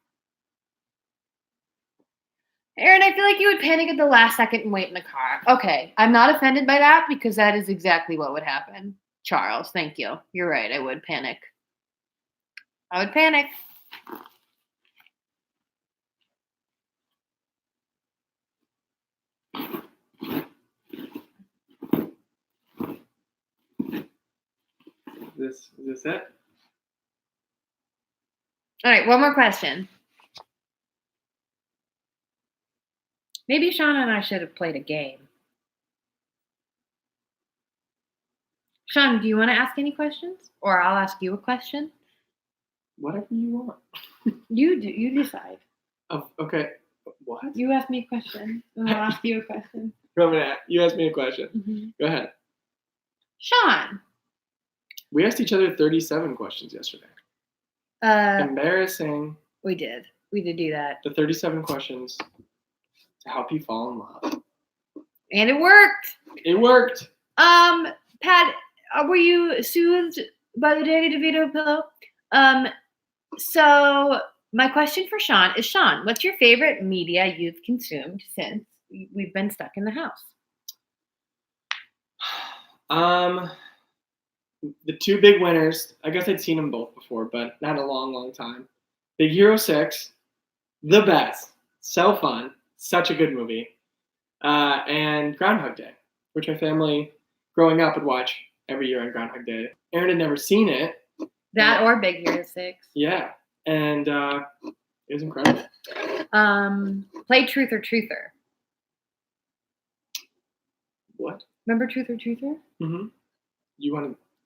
Erin, I feel like you would panic at the last second and wait in the car. Okay, I'm not offended by that because that is exactly what would happen. Charles, thank you. You're right, I would panic. I would panic. Is this it? All right, one more question. Maybe Shauna and I should have played a game. Sean, do you want to ask any questions? Or I'll ask you a question? Whatever you want. You decide. Oh, okay. What? You ask me a question, and I'll ask you a question. You asked me a question. Mm-hmm. Go ahead. Sean. We asked each other 37 questions yesterday. Embarrassing. We did do that. The 37 questions to help you fall in love. And it worked. It worked. Pat, were you soothed by the Danny DeVito pillow? So my question for Sean is, Sean, what's your favorite media you've consumed since we've been stuck in the house? The 2 big winners, I guess I'd seen them both before, but not in a long, long time. Big Hero 6, the best. So fun. Such a good movie. And Groundhog Day, which my family growing up would watch every year on Groundhog Day. Erin had never seen it. That or Big Hero 6. Yeah. And it was incredible. Play Truth or Truther. What? Remember Truth or Truther? Mm-hmm.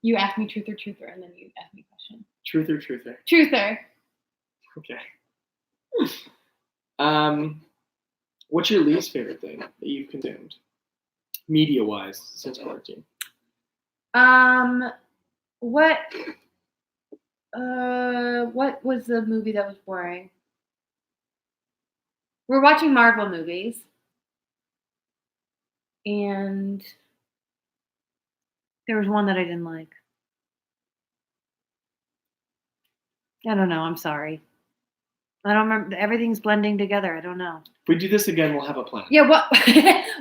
You asked me Truth or Truther, and then you asked me a question. Truth or Truther? Truther. Okay. What's your least favorite thing that you've consumed, media-wise, since quarantine? What was the movie that was boring? We're watching Marvel movies. And there was one that I didn't like. I don't know. I'm sorry. I don't remember. Everything's blending together. I don't know. If we do this again, we'll have a plan. Yeah, what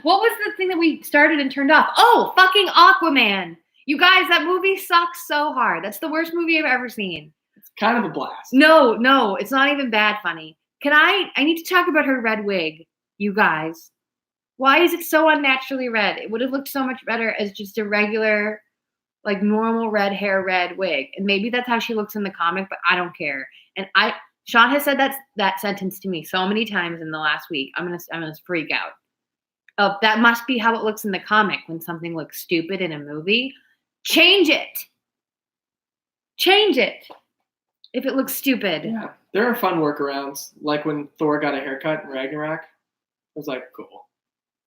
was the thing that we started and turned off? Oh, fucking Aquaman. You guys, that movie sucks so hard. That's the worst movie I've ever seen. It's kind of a blast. No, it's not even bad funny. I need to talk about her red wig, you guys. Why is it so unnaturally red? It would have looked so much better as just a regular, like normal red hair, red wig. And maybe that's how she looks in the comic, but I don't care. And Sean has said that sentence to me so many times in the last week. I'm gonna freak out. Oh, that must be how it looks in the comic when something looks stupid in a movie. Change it. Change it. If it looks stupid. Yeah, there are fun workarounds. Like when Thor got a haircut in Ragnarok, I was like, cool.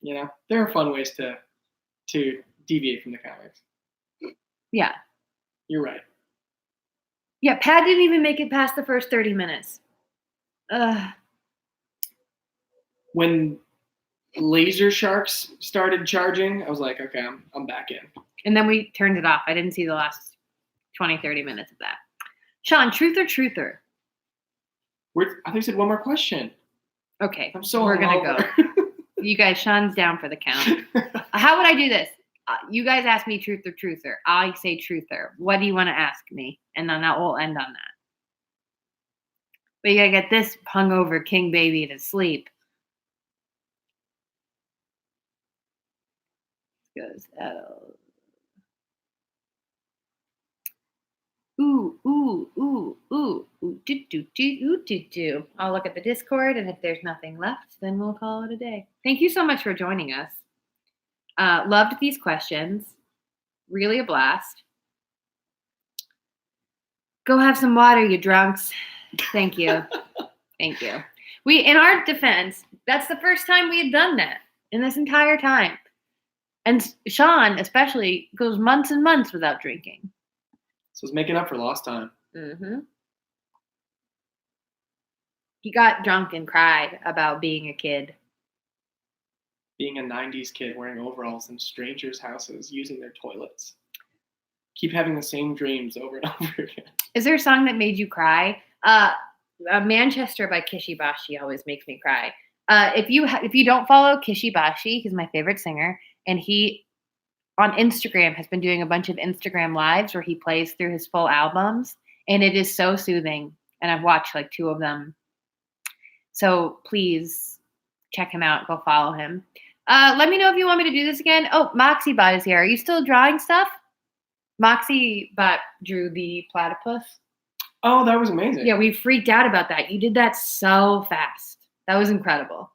You know, there are fun ways to deviate from the comics. Yeah. You're right. Yeah, Pat didn't even make it past the first 30 minutes. When laser sharks started charging, I was like, okay, I'm back in. And then we turned it off. I didn't see the last 20, 30 minutes of that. Sean, truth or truther? I think you said one more question. Okay. We're going to go. You guys, Sean's down for the count. How would I do this? You guys ask me truth or truther. I say truther. What do you want to ask me? And then that will end on that. But you got to get this hungover king baby to sleep. Goes out. Ooh, do. I'll look at the Discord, and if there's nothing left, then we'll call it a day. Thank you so much for joining us. Loved these questions. Really a blast. Go have some water, you drunks. Thank you. Thank you. In our defense, that's the first time we had done that in this entire time. And Sean, especially, goes months and months without drinking. So it's making up for lost time. Mm-hmm. He got drunk and cried about being a kid. Being a 90s kid wearing overalls in strangers' houses, using their toilets. Keep having the same dreams over and over again. Is there a song that made you cry? Manchester by Kishibashi always makes me cry. If you don't follow Kishibashi, he's my favorite singer, and he on Instagram has been doing a bunch of Instagram lives where he plays through his full albums, and it is so soothing. And I've watched like 2 of them. So please check him out. Go follow him. Let me know if you want me to do this again. Oh, MoxieBot is here. Are you still drawing stuff? MoxieBot drew the platypus. Oh, that was amazing. Yeah, we freaked out about that. You did that so fast. That was incredible.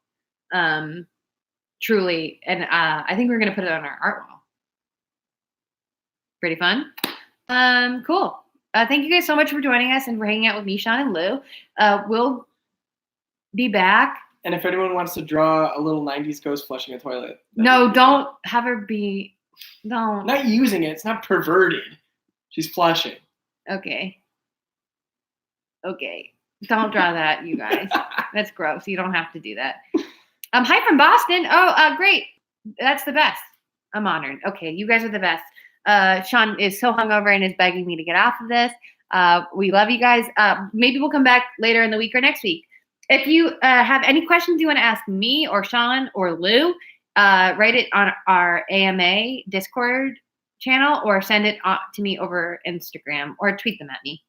Truly. And I think we're going to put it on our art wall. Pretty fun. Cool. Thank you guys so much for joining us and for hanging out with me, Sean, and Lou. We'll be back. And if anyone wants to draw a little 90s ghost flushing a toilet. No, don't have her be. Don't. Not using it. It's not perverted. She's flushing. Okay. Don't draw that, you guys. That's gross. You don't have to do that. Hi from Boston. Oh, great. That's the best. I'm honored. Okay, you guys are the best. Sean is so hungover and is begging me to get off of this. We love you guys. Maybe we'll come back later in the week or next week. If you have any questions you want to ask me or Sean or Lou, write it on our AMA Discord channel or send it to me over Instagram or tweet them at me.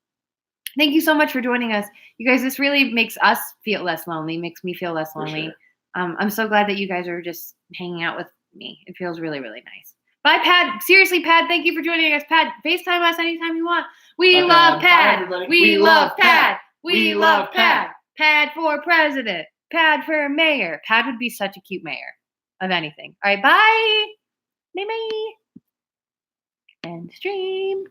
Thank you so much for joining us. You guys, this really makes us feel less lonely, makes me feel less lonely. Sure. I'm so glad that you guys are just hanging out with me. It feels really, really nice. Bye, Pat. Seriously, Pat, thank you for joining us. Pat, FaceTime us anytime you want. We love Pat. We love Pat. We love Pat. Pat for president. Pat for mayor. Pat would be such a cute mayor of anything. All right, bye. Bye-bye. End stream.